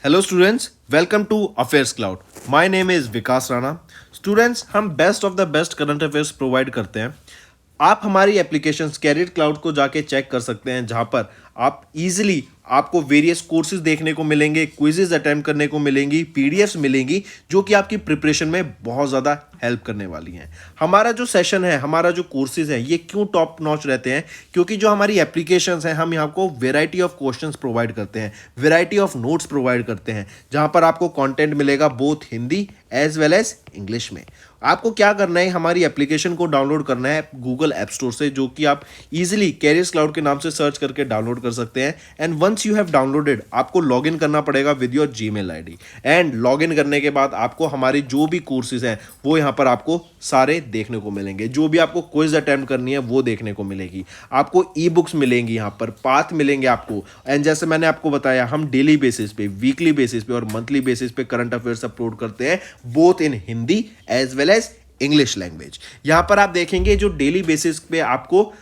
Hello students, welcome to affairs cloud. My name is Vikas Rana. Students, हम best of the best current affairs provide करते हैं। आप हमारी application career cloud को जाके चेक कर सकते हैं, जहां पर आप इजीली आपको वेरियस कोर्सेज देखने को मिलेंगे, क्विजेज अटेम्प्ट करने को मिलेंगी, पीडीएफ्स मिलेंगी जो कि आपकी प्रिपरेशन में बहुत ज़्यादा हेल्प करने वाली हैं। हमारा जो सेशन है, हमारा जो कोर्सेज है, ये क्यों टॉप नॉच रहते हैं? क्योंकि जो हमारी एप्लीकेशंस हैं, हम यहाँ को वेराइटी ऑफ क्वेश्चंस प्रोवाइड करते हैं, वेराइटी ऑफ नोट्स प्रोवाइड करते हैं, जहाँ पर आपको कंटेंट मिलेगा both Hindi as well as English में। आपको क्या करना है, हमारी एप्लीकेशन को डाउनलोड करना है गूगल ऐप स्टोर से, जो कि आप इजीली कैरियर्स क्लाउड के नाम से सर्च करके डाउनलोड कर सकते हैं। And once you have downloaded, आपको लॉगिन करना पड़ेगा with your Gmail ID. And login करने के बाद आपको हमारी जो भी कोर्सेज हैं वो यहाँ पर आपको सारे देखने को मिलेंगे। जो भी आपको क्विज अटेम्प्ट करनी है वो देखने को मिलेगी। आपको ई बुक्स मिलेंगी, यहाँ पर पाथ मिलेंगे आपको। एंड जैसे मैंने आपको बताया, हम डेली बेसिस पे, वीकली बेसिस पे और मंथली बेसिस पे करंट अफेयर्स अपलोड करते हैं, both in Hindi as well as English language. यहां पर आप देखेंगे जो डेली बेसिस पे आपको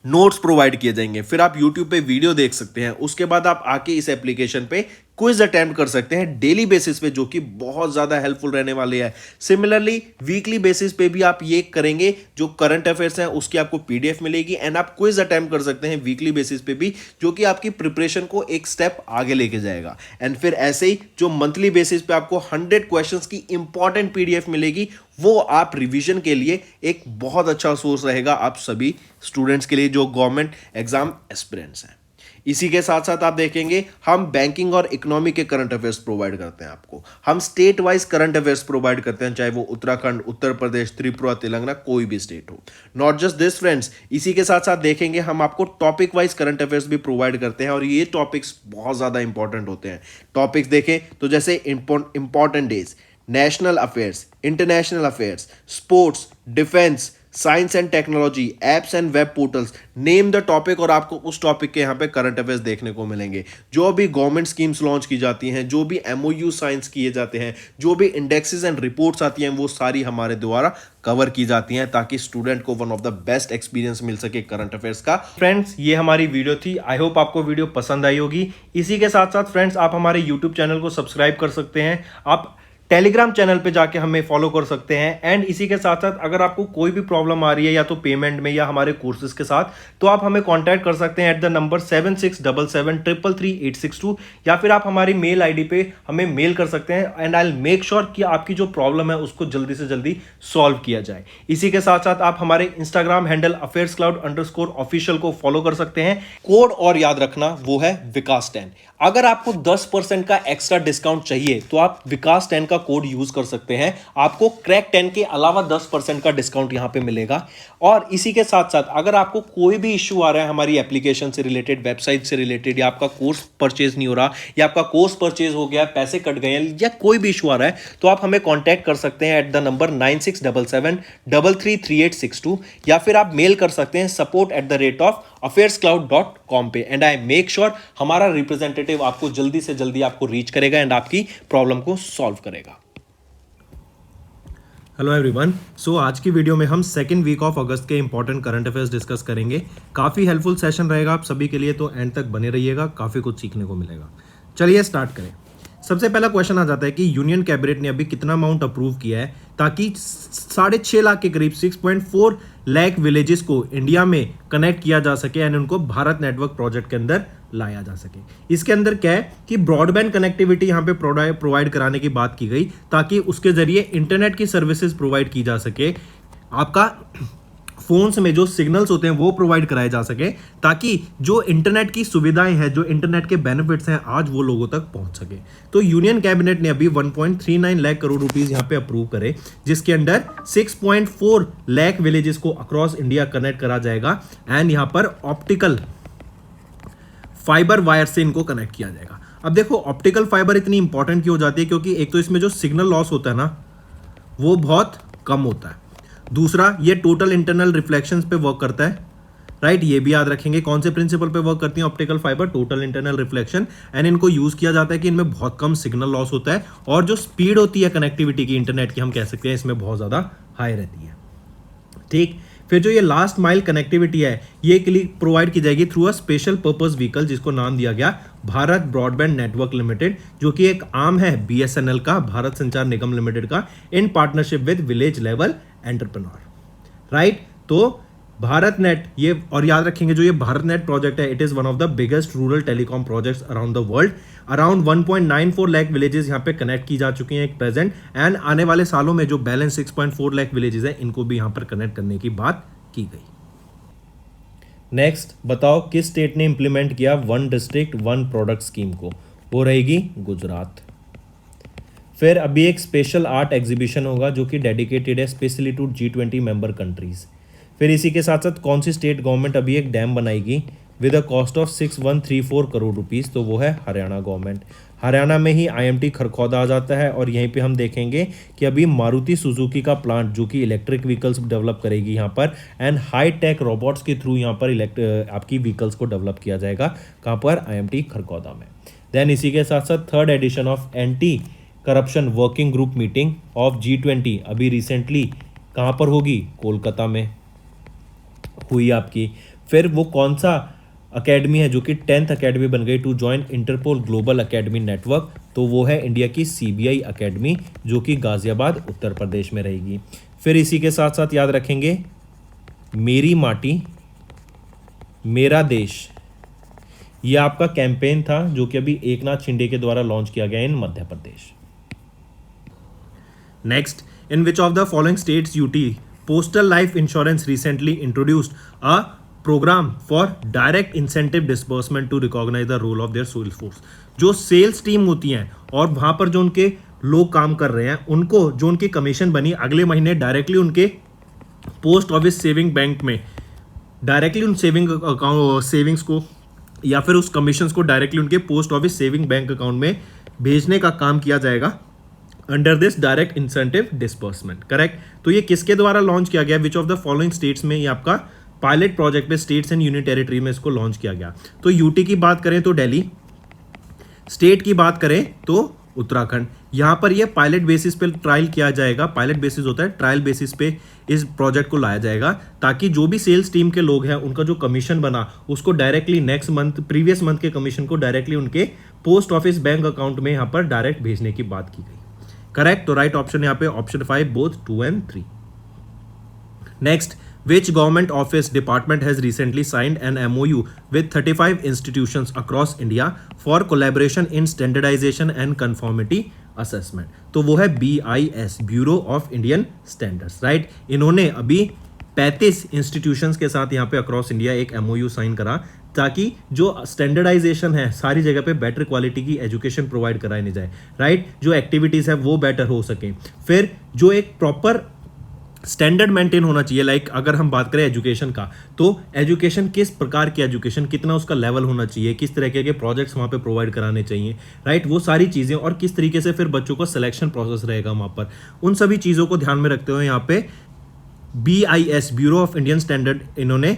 नोट्स प्रोवाइड किए जाएंगे, फिर आप YouTube पे वीडियो देख सकते हैं, उसके बाद आप आके इस एप्लीकेशन पे क्विज अटेम्प्ट कर सकते हैं डेली बेसिस पे, जो कि बहुत ज़्यादा हेल्पफुल रहने वाले हैं। सिमिलरली वीकली बेसिस पे भी आप ये करेंगे, जो करंट अफेयर्स हैं उसकी आपको पीडीएफ मिलेगी एंड आप क्विज अटेम्प्ट कर सकते हैं वीकली बेसिस पे भी, जो कि आपकी प्रिपरेशन को एक स्टेप आगे लेके जाएगा। एंड फिर ऐसे ही जो मंथली बेसिस पे आपको 100 क्वेश्चंस की इंपॉर्टेंट पीडीएफ मिलेगी, वो आप रिवीजन के लिए एक बहुत अच्छा सोर्स रहेगा आप सभी स्टूडेंट्स के लिए जो गवर्नमेंट एग्जाम एस्पिरेंट्स हैं। इसी के साथ साथ आप देखेंगे, हम बैंकिंग और इकोनॉमी के करंट अफेयर्स प्रोवाइड करते हैं आपको। हम state wise current affairs provide करते हैं, चाहे वो उत्तराखंड, उत्तर प्रदेश, त्रिपुरा, तेलंगाना, कोई भी स्टेट हो। नॉट जस्ट दिस फ्रेंड्स, इसी के साथ साथ देखेंगे हम आपको टॉपिक वाइज करंट अफेयर्स भी प्रोवाइड करते हैं, और ये टॉपिक्स बहुत ज़्यादा इंपॉर्टेंट होते हैं। टॉपिक्स देखें तो जैसे important days, national affairs, international affairs, sports, defence, science and technology, apps and web portals, name the topic, और आपको उस टॉपिक के यहाँ पे करंट अफेयर्स देखने को मिलेंगे। जो भी गवर्नमेंट स्कीम्स लॉन्च की जाती हैं, जो भी एमओयू साइंस किए जाते हैं, जो भी इंडेक्सेस एंड रिपोर्ट्स आती हैं, वो सारी हमारे द्वारा कवर की जाती हैं, ताकि स्टूडेंट को one of the best experience मिल सके करंट अफेयर्स का। फ्रेंड्स, ये हमारी वीडियो थी। आई होप आपको वीडियो पसंद आई होगी। इसी के साथ साथ फ्रेंड्स, आप हमारे यूट्यूब चैनल को सब्सक्राइब कर सकते हैं, आप टेलीग्राम चैनल पे जाके हमें फॉलो कर सकते हैं। एंड इसी के साथ साथ अगर आपको कोई भी प्रॉब्लम आ रही है, या तो पेमेंट में या हमारे कोर्सेज के साथ, तो आप हमें कांटेक्ट कर सकते हैं एट द नंबर 7677333862, या फिर आप हमारी मेल आईडी पे हमें मेल कर सकते हैं। And I will make sure कि आपकी जो प्रॉब्लम है उसको जल्दी से जल्दी सॉल्व किया जाए। इसी के साथ साथ आप हमारे इंस्टाग्राम हैंडल affairscloud_official को फॉलो कर सकते हैं। कोड और याद रखना, वो है विकास10। अगर आपको 10% का एक्स्ट्रा डिस्काउंट चाहिए तो आप विकास10 का कोड यूज कर सकते हैं, आपको क्रैक 10 के अलावा 10% का डिस्काउंट यहां पे मिलेगा। और इसी के साथ साथ अगर आपको कोई भी इश्यू आ रहा है हमारी एप्लीकेशन से रिलेटेड, वेबसाइट से रिलेटेड, या आपका कोर्स परचेज नहीं हो रहा, या आपका कोर्स परचेज हो गया, पैसे कट गए हैं, या कोई भी इशू आ रहा है, तो आप हमें कॉन्टैक्ट कर सकते हैं एट द नंबर 9677333862, या फिर आप मेल कर सकते हैं support@affairscloud.com पे। एंड आई मेक श्योर हमारा रिप्रेजेंटेटिव आपको जल्दी से जल्दी आपको रीच करेगा एंड आपकी प्रॉब्लम को सॉल्व करेगा। हेलो एवरीवन, सो आज की वीडियो में हम सेकेंड वीक ऑफ अगस्त के इंपॉर्टेंट करंट अफेयर्स डिस्कस करेंगे। काफ़ी हेल्पफुल सेशन रहेगा आप सभी के लिए, तो एंड तक बने रहिएगा, काफ़ी कुछ सीखने को मिलेगा। चलिए स्टार्ट करें। सबसे पहला क्वेश्चन आ जाता है कि यूनियन कैबिनेट ने अभी कितना अमाउंट अप्रूव किया है ताकि 6.5 लाख के करीब 6.4 लाख विलेजेस को इंडिया में कनेक्ट किया जा सके एंड उनको भारत नेटवर्क प्रोजेक्ट के अंदर लाया जा सके। इसके अंदर क्या है कि ब्रॉडबैंड कनेक्टिविटी यहाँ पे प्रोवाइड कराने की बात की गई, ताकि उसके जरिए इंटरनेट की सर्विसेज प्रोवाइड की जा सके, आपका फोन्स में जो सिग्नल्स होते हैं वो प्रोवाइड कराए जा सके, ताकि जो इंटरनेट की सुविधाएं हैं, जो इंटरनेट के बेनिफिट्स हैं, आज वो लोगों तक पहुंच सके। तो यूनियन कैबिनेट ने अभी 1.39 लाख करोड़ रुपीस यहाँ पे अप्रूव करे, जिसके अंदर 6.4 लाख विलेजेस को अक्रॉस इंडिया कनेक्ट करा जाएगा एंड यहाँ पर ऑप्टिकल फाइबर वायर से इनको कनेक्ट किया जाएगा। अब देखो, ऑप्टिकल फाइबर इतनी इंपॉर्टेंट क्यों हो जाती है, क्योंकि एक तो इसमें जो सिग्नल लॉस होता है ना, वो बहुत कम होता है। दूसरा, ये टोटल इंटरनल रिफ्लेक्शंस पे वर्क करता है, राइट। ये भी याद रखेंगे कौन से प्रिंसिपल पे वर्क करती है optical fibre, total internal reflection. And इनको यूज किया जाता है कि इनमें बहुत कम सिग्नल लॉस होता है, और जो स्पीड होती है कनेक्टिविटी की इंटरनेट की, हम कह सकते हैं इसमें बहुत ज्यादा हाई रहती है। ठीक, फिर जो ये लास्ट माइल कनेक्टिविटी है ये प्रोवाइड की जाएगी through a special purpose vehicle जिसको नाम दिया गया भारत ब्रॉडबैंड नेटवर्क लिमिटेड, जो कि एक आर्म है BSNL का, भारत संचार निगम लिमिटेड का, in partnership with village level entrepreneur, right. तो भारत नेट ये, और याद रखेंगे जो ये भारत नेट प्रोजेक्ट है, it is one of the biggest rural telecom projects around the world. Around 1.94 lakh villages यहाँ पे कनेक्ट की जा चुकी हैं एक प्रेजेंट, एंड आने वाले सालों में जो बैलेंस 6.4 लाख विलेजेस है इनको भी यहाँ पर कनेक्ट करने की बात की गई। नेक्स्ट बताओ किस स्टेट ने इंप्लीमेंट किया one district one product scheme को? वो रहेगी गुजरात। फिर अभी एक स्पेशल आर्ट एग्जीबिशन होगा जो कि डेडिकेटेड है specially to G20 member countries. फिर इसी के साथ साथ कौन सी स्टेट गवर्नमेंट अभी एक डैम बनाएगी with a cost of 6134 crore rupees? तो वो है हरियाणा गवर्नमेंट। हरियाणा में ही IMT खरखौदा आ जाता है, और यहीं पे हम देखेंगे कि अभी मारुति सुजुकी का प्लांट जो कि इलेक्ट्रिक व्हीकल्स डेवलप करेगी यहाँ पर, एंड हाई टेक रोबोट्स के थ्रू यहाँ पर आपकी व्हीकल्स को डेवलप किया जाएगा। कहाँ पर? IMT खरखौदा में। देन इसी के साथ साथ third edition of anti corruption working group meeting of G20 अभी रिसेंटली कहाँ पर होगी? कोलकाता में हुई आपकी। फिर वो कौन सा अकेडमी है जो कि 10th अकेडमी बन गई to join Interpol global academy network? तो वो है इंडिया की CBI अकेडमी जो कि गाजियाबाद उत्तर प्रदेश में रहेगी। फिर इसी के साथ साथ याद रखेंगे मेरी माटी मेरा देश, ये आपका कैंपेन था जो कि अभी एकनाथ शिंदे के द्वारा लॉन्च किया गया in Madhya Pradesh. Next, in which of the following states UT Postal Life Insurance recently introduced a program for direct incentive disbursement to recognize the role of their sales force। जो सेल्स टीम होती हैं और वहाँ पर जो उनके लोग काम कर रहे हैं उनको जो उनकी कमीशन बनी अगले महीने डायरेक्टली उनके पोस्ट ऑफिस सेविंग बैंक में, डायरेक्टली उन सेविंग्स को या फिर उस कमीशंस को डायरेक्टली उनके post office saving bank account में भेजने का काम किया जाएगा under this direct incentive disbursement. Correct. तो ये किसके द्वारा लॉन्च किया गया? विच ऑफ द फॉलोइंग स्टेट्स में? ये आपका पायलट प्रोजेक्ट पे स्टेट्स एंड यूनियन टेरिटरी में इसको लॉन्च किया गया। तो यूटी की बात करें तो दिल्ली, स्टेट की बात करें तो उत्तराखंड। यहां पर ये पायलट बेसिस पे ट्रायल किया जाएगा। पायलट बेसिस होता है, ट्रायल बेसिस पे इस प्रोजेक्ट को लाया जाएगा ताकि जो भी सेल्स टीम के लोग हैं उनका जो कमीशन बना उसको directly next month previous month के कमीशन को डायरेक्टली उनके पोस्ट ऑफिस बैंक अकाउंट में यहां पर डायरेक्ट भेजने की बात की गई। करेक्ट। तो राइट ऑप्शन यहाँ पे option 5 both 2 and 3। Next, which government office department has recently signed an MOU with 35 institutions across India for collaboration in standardization and conformity assessment? तो वो है BIS, bureau of Indian standards, right. इन्होंने अभी 35 institutions के साथ यहाँ पे across India एक MOU साइन करा ताकि जो स्टैंडर्डाइजेशन है सारी जगह पे बेटर क्वालिटी की एजुकेशन प्रोवाइड कराई नहीं जाए, राइट। जो एक्टिविटीज़ है वो बेटर हो सके। फिर जो एक प्रॉपर स्टैंडर्ड मेंटेन होना चाहिए, लाइक अगर हम बात करें एजुकेशन का तो एजुकेशन किस प्रकार की एजुकेशन, कितना उसका लेवल होना चाहिए, किस तरीके के प्रोजेक्ट्स वहाँ पे प्रोवाइड कराने चाहिए, राइट। वो सारी चीज़ें और किस तरीके से फिर बच्चों का सिलेक्शन प्रोसेस रहेगा वहाँ पर, उन सभी चीज़ों को ध्यान में रखते हुए यहाँ पे BIS, bureau of Indian standard, इन्होंने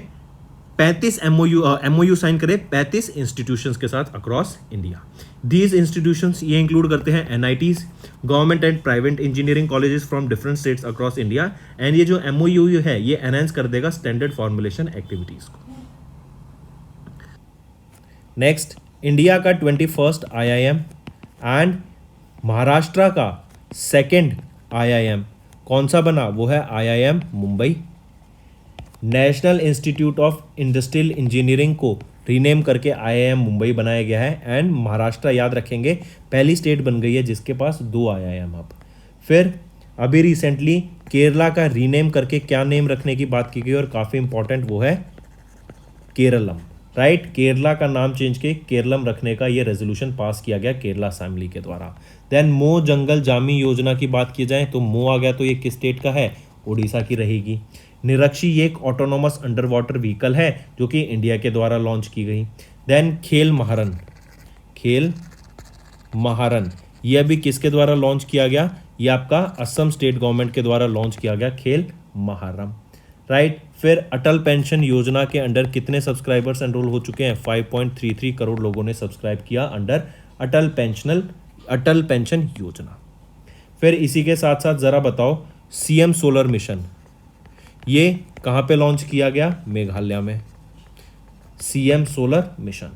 35 MOU साइन करे 35 इंस्टीट्यूशंस के साथ अक्रॉस इंडिया। दीज इंस्टीट्यूशंस ये इंक्लूड करते हैं NITs, government and private engineering colleges from different states across India. And ये जो MOU है ये एनहांस कर देगा स्टैंडर्ड फॉर्मुलेशन एक्टिविटीज को। नेक्स्ट, इंडिया का 21st IIM एंड महाराष्ट्र का 2nd IIM कौन सा बना? वो है IIM Mumbai. National institute of industrial engineering को रीनेम करके IIM मुंबई बनाया गया है। एंड महाराष्ट्र याद रखेंगे पहली स्टेट बन गई है जिसके पास 2 IIM अब। फिर अभी रिसेंटली केरला का रीनेम करके क्या नेम रखने की बात की गई और काफ़ी इंपॉर्टेंट वो है केरलम, राइट। केरला का नाम चेंज के केरलम रखने का ये रेजोल्यूशन पास किया गया केरला असेंबली के द्वारा। देन मो जंगल जामी योजना की बात की जाए तो मो आ गया तो ये किस स्टेट का है? उड़ीसा की रहेगी। निरक्षी ये एक ऑटोनोमस अंडर वाटर व्हीकल है जो कि इंडिया के द्वारा लॉन्च की गई। देन खेल महारन ये अभी किसके द्वारा लॉन्च किया गया? ये आपका असम स्टेट गवर्नमेंट के द्वारा लॉन्च किया गया खेल महारम, राइट। फिर अटल पेंशन योजना के अंडर कितने सब्सक्राइबर्स एनरोल हो चुके हैं? 5.33 करोड़ लोगों ने सब्सक्राइब किया अंडर अटल पेंशन योजना। फिर इसी के साथ साथ ज़रा बताओ CM सोलर मिशन ये कहाँ पे लॉन्च किया गया? मेघालय में, CM solar mission.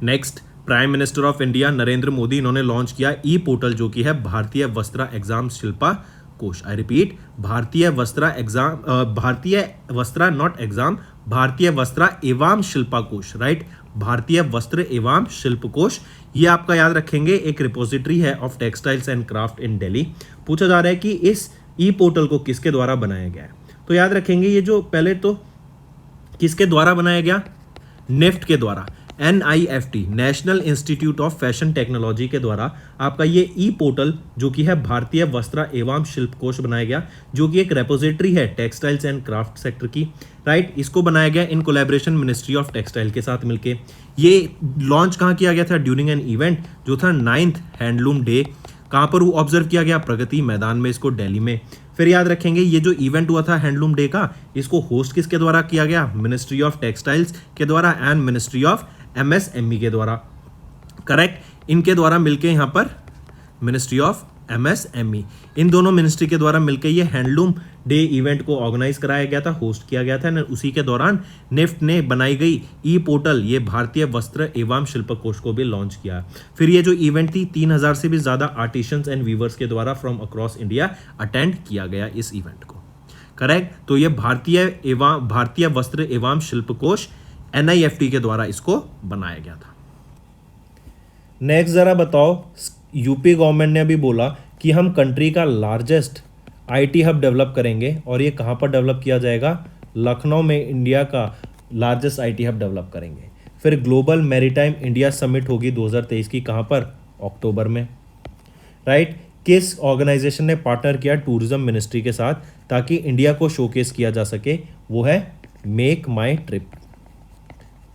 Next, prime minister of India Narendra Modi, इन्होंने लॉन्च किया ई पोर्टल जो कि है भारतीय वस्त्रा एग्जाम शिल्पा कोश। आई रिपीट, भारतीय वस्त्रा नॉट एग्जाम, भारतीय वस्त्रा एवं शिल्पा कोश, राइट, भारतीय वस्त्र एवं शिल्प कोश। ये आपका याद रखेंगे, एक रिपोजिटरी है of textiles and craft in Delhi. पूछा जा रहा है कि इस ई पोर्टल को किसके द्वारा बनाया गया है, तो याद रखेंगे ये जो पहले तो किसके द्वारा बनाया गया? निफ्ट के द्वारा, NIFT, national institute of fashion technology के द्वारा आपका ये ई पोर्टल जो कि है भारतीय वस्त्रा एवं शिल्प कोश बनाया गया, जो कि एक रेपोजिटरी है टेक्सटाइल्स एंड क्राफ्ट सेक्टर की, राइट। इसको बनाया गया in collaboration ministry of textile के साथ मिलके। ये लॉन्च कहाँ किया गया था? ड्यूरिंग एन इवेंट जो था 9th हैंडलूम डे। कहाँ पर वो ऑब्जर्व किया गया? प्रगति मैदान में, इसको दिल्ली में। फिर याद रखेंगे ये जो इवेंट हुआ था हैंडलूम डे का, इसको होस्ट किसके द्वारा किया गया? मिनिस्ट्री ऑफ टेक्सटाइल्स के द्वारा एंड मिनिस्ट्री ऑफ MSME के द्वारा, करेक्ट। इनके द्वारा मिलके यहाँ पर मिनिस्ट्री ऑफ MSME, इन दोनों मिनिस्ट्री के द्वारा मिलकर ये हैंडलूम डे इवेंट को ऑर्गेनाइज कराया गया था, होस्ट किया गया था। उसी के दौरान निफ्ट ने बनाई गई ई पोर्टल, ये भारतीय वस्त्र एवं शिल्प कोश को भी लॉन्च किया। फिर ये जो इवेंट थी 3000 से भी ज्यादा आर्टिशंस एंड वीवर्स के द्वारा फ्रॉम अक्रॉस इंडिया अटेंड किया गया इस इवेंट को, करेक्ट। तो ये भारतीय वस्त्र एवं शिल्प कोश NIFT के द्वारा इसको बनाया गया था। नेक्स्ट जरा बताओ, यूपी गवर्नमेंट ने अभी बोला कि हम कंट्री का लार्जेस्ट IT हब डेवलप करेंगे, और ये कहाँ पर डेवलप किया जाएगा? लखनऊ में इंडिया का लार्जेस्ट IT हब डेवलप करेंगे। फिर ग्लोबल मैरीटाइम इंडिया समिट होगी 2023 की, कहाँ पर? अक्टूबर में, राइट। किस ऑर्गेनाइजेशन ने पार्टनर किया? टूरिज्म मिनिस्ट्री के साथ, ताकि इंडिया को शोकेस किया जा सके, वो है मेक माई ट्रिप,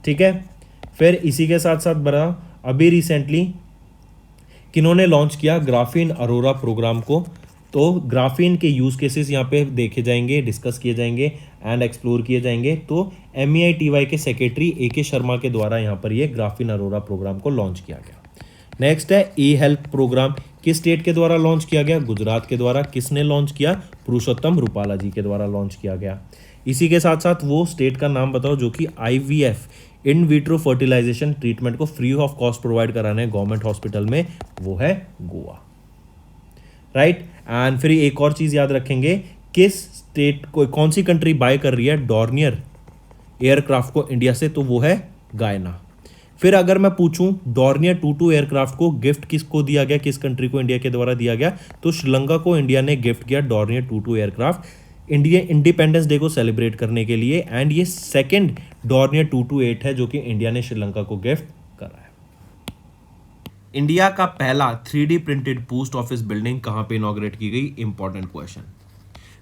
ठीक है। फिर इसी के साथ साथ बड़ा अभी रिसेंटली किन्होंने लॉन्च किया? ग्राफीन अरोरा प्रोग्राम को। तो ग्राफीन के यूज केसेस यहाँ पे देखे जाएंगे, डिस्कस किए जाएंगे एंड एक्सप्लोर किए जाएंगे। तो MEITY के सेक्रेटरी AK शर्मा के द्वारा यहाँ पर ये ग्राफीन अरोरा प्रोग्राम को लॉन्च किया गया। नेक्स्ट है E-हेल्प प्रोग्राम, किस स्टेट के द्वारा लॉन्च किया गया? गुजरात के द्वारा। किसने लॉन्च किया? पुरुषोत्तम रूपाला जी के द्वारा लॉन्च किया गया। इसी के साथ साथ वो स्टेट का नाम बताओ जो कि IVF in vitro fertilization treatment को फ्री ऑफ कॉस्ट प्रोवाइड कराने हैं गवर्नमेंट हॉस्पिटल में, वो है गोवा, राइट। एंड फिर एक और चीज याद रखेंगे, किस स्टेट को, कौन सी कंट्री बाय कर रही है डॉर्नियर एयरक्राफ्ट को इंडिया से? तो वो है गायना। फिर अगर मैं पूछूं डॉर्नियर 22 एयरक्राफ्ट को गिफ्ट किसको दिया गया, किस कंट्री को इंडिया के द्वारा दिया गया? तो श्रीलंका को इंडिया ने गिफ्ट किया Dornier 22 aircraft India independence day को सेलिब्रेट करने के लिए। एंड ये सेकंड डॉर्नियर 228 है जो कि इंडिया ने श्रीलंका को गिफ्ट करा है। इंडिया का पहला 3D printed post office building कहां पे इनॉग्रेट की गई? Important question.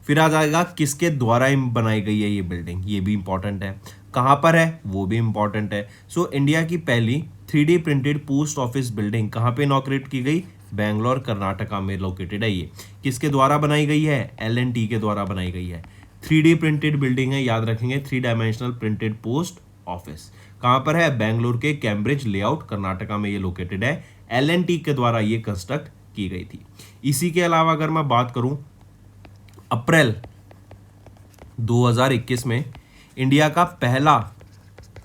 फिर आ जाएगा किसके द्वारा बनाई गई है ये बिल्डिंग, ये भी इंपॉर्टेंट है। कहां पर है वो भी इंपॉर्टेंट है। सो इंडिया की पहली 3D printed post office building कहां पे इनॉग्रेट की गई? बेंगलोर कर्नाटका में लोकेटेड है। ये किसके द्वारा बनाई गई है? L&T के द्वारा बनाई गई है। 3D प्रिंटेड बिल्डिंग है, याद रखेंगे, 3 डायमेंशनल प्रिंटेड पोस्ट ऑफिस। कहां पर है? बेंगलोर के कैम्ब्रिज लेआउट कर्नाटका में ये लोकेटेड है। L&T के द्वारा ये कंस्ट्रक्ट की गई थी। इसी के अलावा अगर मैं बात करूं, अप्रैल 2021 में इंडिया का पहला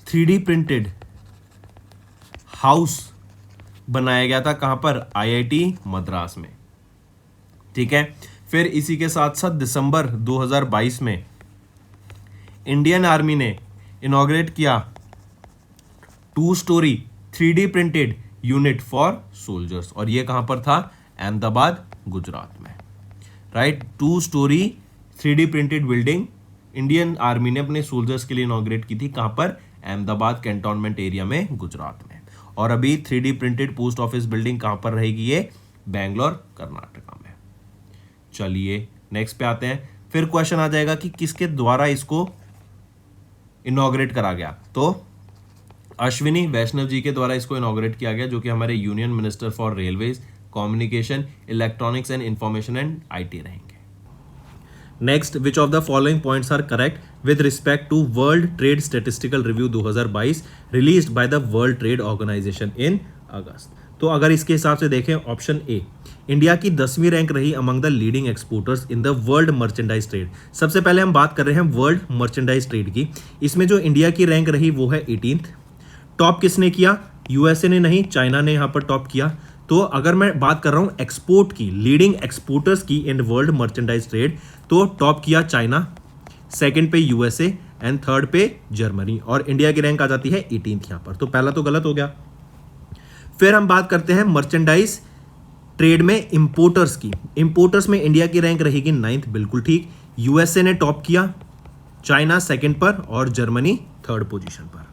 3D प्रिंटेड हाउस बनाया गया था। कहां पर? IIT मद्रास में, ठीक है। फिर इसी के साथ साथ दिसंबर 2022 में इंडियन आर्मी ने इनॉग्रेट किया 2 story 3D printed unit for soldiers, और ये कहां पर था? अहमदाबाद, गुजरात में, right. 2 story 3D printed building Indian army ने अपने सोल्जर्स के लिए इनॉग्रेट की थी। कहां पर? अहमदाबाद कैंटोनमेंट एरिया में, गुजरात में। और अभी 3D printed post office building कहां पर रहेगी? ये बेंगलोर कर्नाटका में। चलिए नेक्स्ट पे आते हैं। फिर क्वेश्चन आ जाएगा कि किसके द्वारा इसको इनॉग्रेट करा गया? तो अश्विनी वैष्णव जी के द्वारा इसको इनॉग्रेट किया गया, जो कि हमारे union minister for railways, communication, electronics and information and IT रहेंगे। Next, which of the following points are correct with respect to world trade statistical review 2022 released by the world trade organization in August? तो अगर इसके हिसाब से देखें option A, India की 10वीं rank रही among the leading exporters in the world merchandise trade. सबसे पहले हम बात कर रहे हैं वर्ल्ड मर्चेंडाइज ट्रेड की। इसमें जो इंडिया की रैंक रही वो है 18th। टॉप किसने किया? यूएसए ने नहीं, चाइना ने यहाँ पर टॉप किया। तो अगर मैं बात कर रहा हूँ एक्सपोर्ट की, लीडिंग एक्सपोर्टर्स की इन वर्ल्ड मर्चेंडाइज ट्रेड, तो टॉप किया चाइना, सेकंड पे यूएसए एंड थर्ड पे जर्मनी, और इंडिया की रैंक आ जाती है 18th यहाँ पर। तो पहला तो गलत हो गया। फिर हम बात करते हैं मर्चेंडाइज ट्रेड में इंपोर्टर्स की। इंपोर्टर्स में इंडिया की रैंक रहेगी 9th, बिल्कुल ठीक। यूएसए ने टॉप किया, चाइना सेकंड पर और जर्मनी थर्ड पोजीशन पर,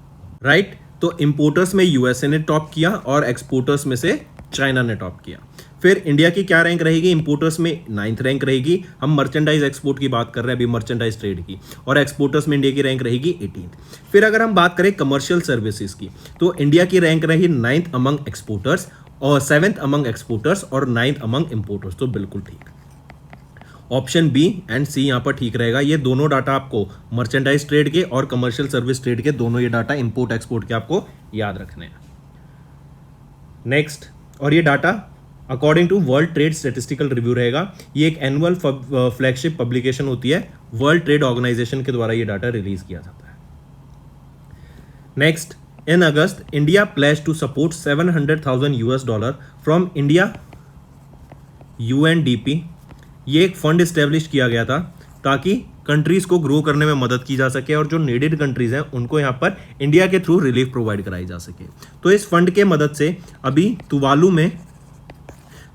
राइट। तो इंपोर्टर्स में यूएसए ने टॉप किया और एक्सपोर्टर्स में से चाइना ने टॉप किया। फिर इंडिया की क्या रैंक रहेगी? इंपोर्टर्स में 9th रैंक रहेगी। हम मर्चेंडाइज एक्सपोर्ट की बात कर रहे हैं अभी, मर्चेंडाइज ट्रेड की, और एक्सपोर्टर्स में इंडिया की रैंक रहेगी 18th। फिर अगर हम बात करें कमर्शियल सर्विसेज की, तो इंडिया की रैंक रही 9th अमंग एक्सपोर्टर्स और 7th अमंग एक्सपोर्टर्स और 9th अमंग इंपोर्टर्स। तो बिल्कुल ठीक, ऑप्शन बी एंड सी यहाँ पर ठीक रहेगा। ये दोनों डाटा आपको मर्चेंडाइज ट्रेड के और कमर्शियल सर्विस ट्रेड के, दोनों ये डाटा इंपोर्ट एक्सपोर्ट के आपको याद रखने हैं। नेक्स्ट, और ये data according to world trade statistical review रहेगा। ये एक एनुअल फ्लैगशिप पब्लिकेशन होती है, वर्ल्ड ट्रेड ऑर्गेनाइजेशन के द्वारा ये डाटा रिलीज किया जाता है। Next, in August India pledges to support $700,000 from India UNDP. ये एक फंड इस्टेब्लिश किया गया था ताकि कंट्रीज को ग्रो करने में मदद की जा सके और जो नीडेड कंट्रीज हैं उनको यहाँ पर इंडिया के थ्रू रिलीफ प्रोवाइड कराई जा सके। तो इस फंड के मदद से अभी तुवालू में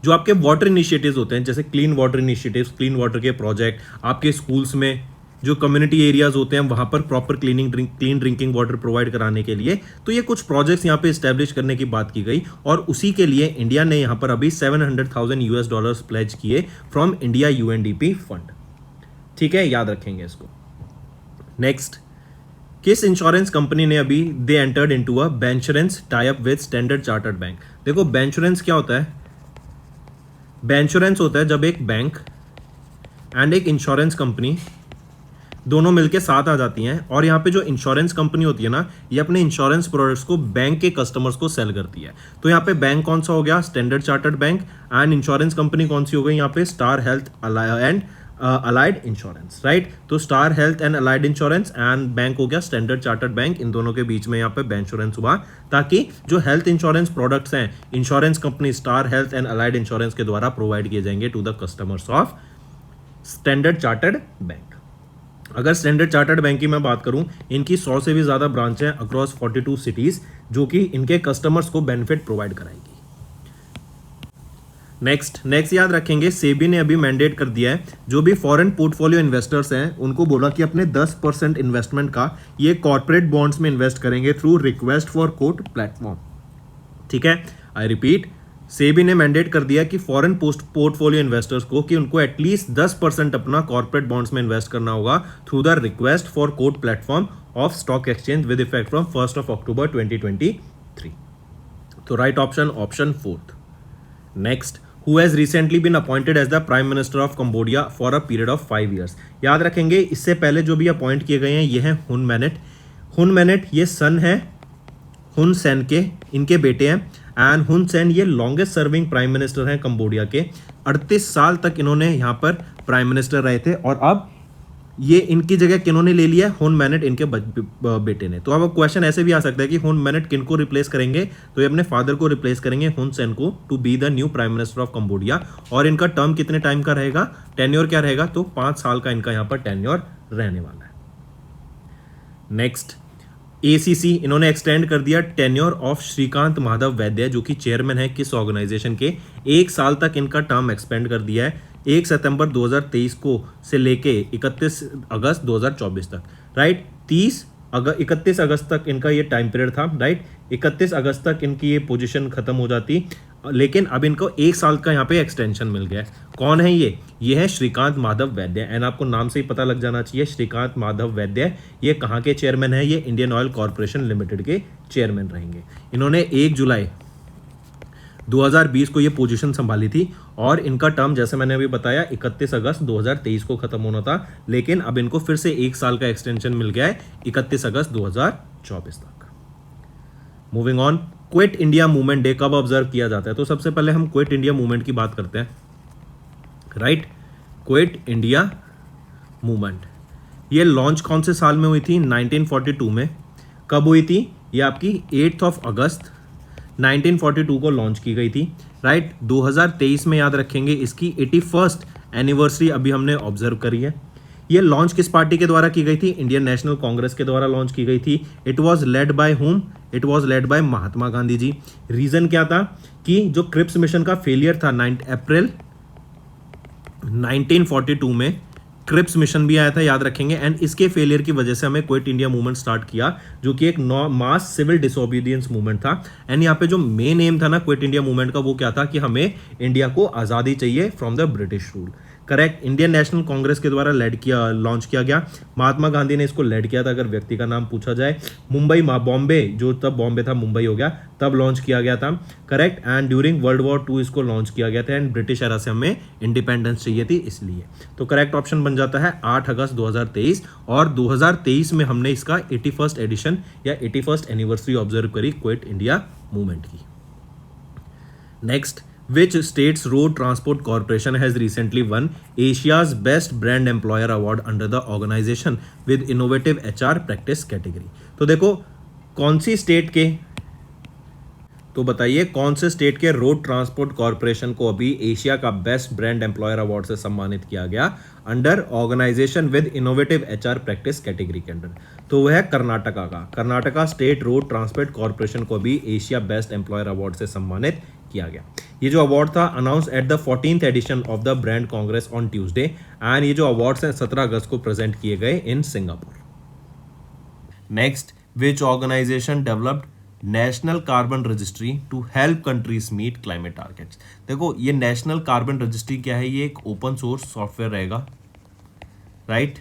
जो आपके वाटर इनिशिएटिव्स होते हैं, जैसे clean water initiatives, clean water के प्रोजेक्ट, आपके स्कूल्स में जो कम्युनिटी एरियाज होते हैं वहाँ पर proper clean drinking water provide कराने के लिए, तो ये कुछ प्रोजेक्ट्स यहाँ पे इस्टेब्लिश करने की बात की गई और उसी के लिए इंडिया ने यहाँ पर अभी $700,000 प्लेज किए फ्रॉम इंडिया यूएनडीपी फंड। ठीक है, याद रखेंगे इसको। नेक्स्ट, किस इंश्योरेंस कंपनी ने अभी they entered into a bancassurance tie up with standard chartered bank. देखो बेंचरेंस क्या होता है? बेंचरेंस होता है जब एक बैंक एंड एक इंश्योरेंस कंपनी दोनों मिलके साथ आ जाती हैं और यहाँ पे जो इंश्योरेंस कंपनी होती है ना, ये अपने इंश्योरेंस प्रोडक्ट्स को बैंक के कस्टमर्स को सेल करती है। तो यहाँ पे बैंक कौन सा हो गया? Standard chartered bank. And insurance company कौन सी हो गई यहाँ पे? Star health and allied insurance, right. तो star health and allied insurance and bank हो गया स्टैंडर्ड चार्टर्ड बैंक। इन दोनों के बीच में यहाँ पे बेंचरेंस हुआ ताकि जो हेल्थ इंश्योरेंस प्रोडक्ट्स हैं insurance company Star health and allied Insurance के द्वारा प्रोवाइड किए जाएंगे to the customers of Standard chartered Bank. अगर स्टैंडर्ड चार्टर्ड बैंक की मैं बात करूं, इनकी 100 से भी ज्यादा ब्रांच हैं अक्रॉस 42 सिटीज जो कि इनके कस्टमर्स को बेनिफिट प्रोवाइड कराएगी। नेक्स्ट याद रखेंगे, सेबी ने अभी मैंडेट कर दिया है जो भी फॉरेन पोर्टफोलियो इन्वेस्टर्स हैं उनको बोला कि अपने 10% इन्वेस्टमेंट का ये कॉर्पोरेट बॉन्ड्स में इन्वेस्ट करेंगे through request for quote platform. ठीक है, आई रिपीट, सेबी ने मैंडेट कर दिया कि फॉरेन पोर्टफोलियो इन्वेस्टर्स को कि उनको एटलीस्ट 10% अपना कॉर्पोरेट बॉन्ड्स में इन्वेस्ट करना होगा through the request for quote platform of stock exchange with effect from 1 October 2023। तो right option 4th। Next, who has recently been appointed as the Prime Minister of Cambodia for a period of 5 years। याद रखेंगे, इससे पहले जो भी appoint किए गए हैं ये हैं हुन मैनेट। हुन मैनेट ये सन है हुन सेन के, इनके बेटे हैं। एंड हुन सेन ये लॉन्गेस्ट सर्विंग प्राइम मिनिस्टर हैं कंबोडिया के। 38 साल तक इन्होंने यहाँ पर प्राइम मिनिस्टर रहे थे और अब ये इनकी जगह किन्होंने ले लिया? हुन मैनेट, इनके बेटे ने। तो अब क्वेश्चन ऐसे भी आ सकता है कि हुन मैनेट किन को रिप्लेस करेंगे? तो ये अपने फादर को रिप्लेस करेंगे, हुन सेन को, to be the new prime minister of Cambodia. और इनका टर्म कितने टाइम का रहेगा? टेन्योर क्या रहेगा? तो 5 साल का इनका यहाँ पर टेन्योर रहने वाला है। नेक्स्ट, एसीसी इन्होंने एक्सटेंड कर दिया टेन्योर ऑफ श्रीकांत माधव वैद्य जो कि चेयरमैन है किस ऑर्गेनाइजेशन के। 1 साल तक इनका टर्म एक्सपेंड कर दिया है, 1 सितंबर 2023 को से लेके 31 अगस्त 2024 तक, राइट। 31 अगस्त तक इनका ये टाइम पीरियड था, राइट। 31 अगस्त तक इनकी ये पोजीशन खत्म हो जाती, लेकिन अब इनको 1 साल का यहाँ पे एक्सटेंशन मिल गया है। कौन है ये है श्रीकांत माधव वैद्य। एंड आपको नाम से ही पता लग जाना चाहिए, श्रीकांत माधव वैद्य ये कहाँ के चेयरमैन है? ये इंडियन ऑयल कॉर्पोरेशन लिमिटेड के चेयरमैन रहेंगे। इन्होंने 1 जुलाई 2020 को ये पोजीशन संभाली थी और इनका टर्म जैसे मैंने अभी बताया 31 अगस्त 2023 को खत्म होना था, लेकिन अब इनको फिर से 1 साल का एक्सटेंशन मिल गया है 31 अगस्त 2024 तक। Moving on, quit India movement day कब ऑब्जर्व किया जाता है? तो सबसे पहले हम क्विट इंडिया मूवमेंट की बात करते हैं, राइट। क्विट इंडिया मूवमेंट ये लॉन्च कौन से साल में हुई थी? 1942 में। कब हुई थी? ये आपकी 8 अगस्त 1942 को लॉन्च की गई थी, राइट। 2023 में याद रखेंगे इसकी 81st एनिवर्सरी अभी हमने ऑब्जर्व करी है। ये लॉन्च किस पार्टी के द्वारा की गई थी? इंडियन नेशनल कांग्रेस के द्वारा लॉन्च की गई थी। It was led by whom? It was led by Mahatma Gandhi ji. Reason क्या था कि जो क्रिप्स मिशन का फेलियर था 9 अप्रैल 1942 में क्रिप्स मिशन भी आया था, याद रखेंगे। एंड इसके फेलियर की वजह से हमें क्विट इंडिया मूवमेंट स्टार्ट किया, जो कि एक मास सिविल डिसोबीडियंस मूवमेंट था। एंड यहाँ पे जो मेन एम था ना क्विट इंडिया मूवमेंट का, वो क्या था कि हमें इंडिया को आज़ादी चाहिए from the British rule. Correct. Indian national Congress के द्वारा लॉन्च किया गया। महात्मा गांधी ने इसको लेड किया था, अगर व्यक्ति का नाम पूछा जाए। बॉम्बे, जो तब बॉम्बे था मुंबई हो गया, तब लॉन्च किया गया था। Correct. And during world war 2 इसको लॉन्च किया गया था। एंड ब्रिटिश एरा से हमें इंडिपेंडेंस चाहिए थी, इसलिए। तो करेक्ट ऑप्शन बन जाता है 8 अगस्त 2023। और 2023 में हमने इसका 81st एडिशन या 81st एनिवर्सरी ऑब्जर्व करी क्विट इंडिया मूवमेंट की। Next, which state's road transport corporation has recently won Asia's best brand employer award under the organization with innovative HR practice category? तो देखो कौन सी स्टेट के, तो बताइए कौन से स्टेट के रोड ट्रांसपोर्ट कॉर्पोरेशन को अभी एशिया का बेस्ट ब्रांड एम्प्लॉयर अवार्ड से सम्मानित किया गया under organisation with innovative HR practice category के अंडर? तो वह है कर्नाटका का। Karnataka state road transport corporation को भी एशिया बेस्ट एम्प्लॉयर अवार्ड से सम्मानित किया गया। ये जो अवार्ड था announce at the 14th edition of the brand congress on Tuesday. And ये जो अवार्ड्स हैं 17 अगस्त को प्रेजेंट किए गए in Singapore. Next, which organisation developed national carbon registry to help countries meet climate targets? देखो ये नेशनल कार्बन रजिस्ट्री क्या है? ये एक ओपन सोर्स सॉफ्टवेयर रहेगा, राइट।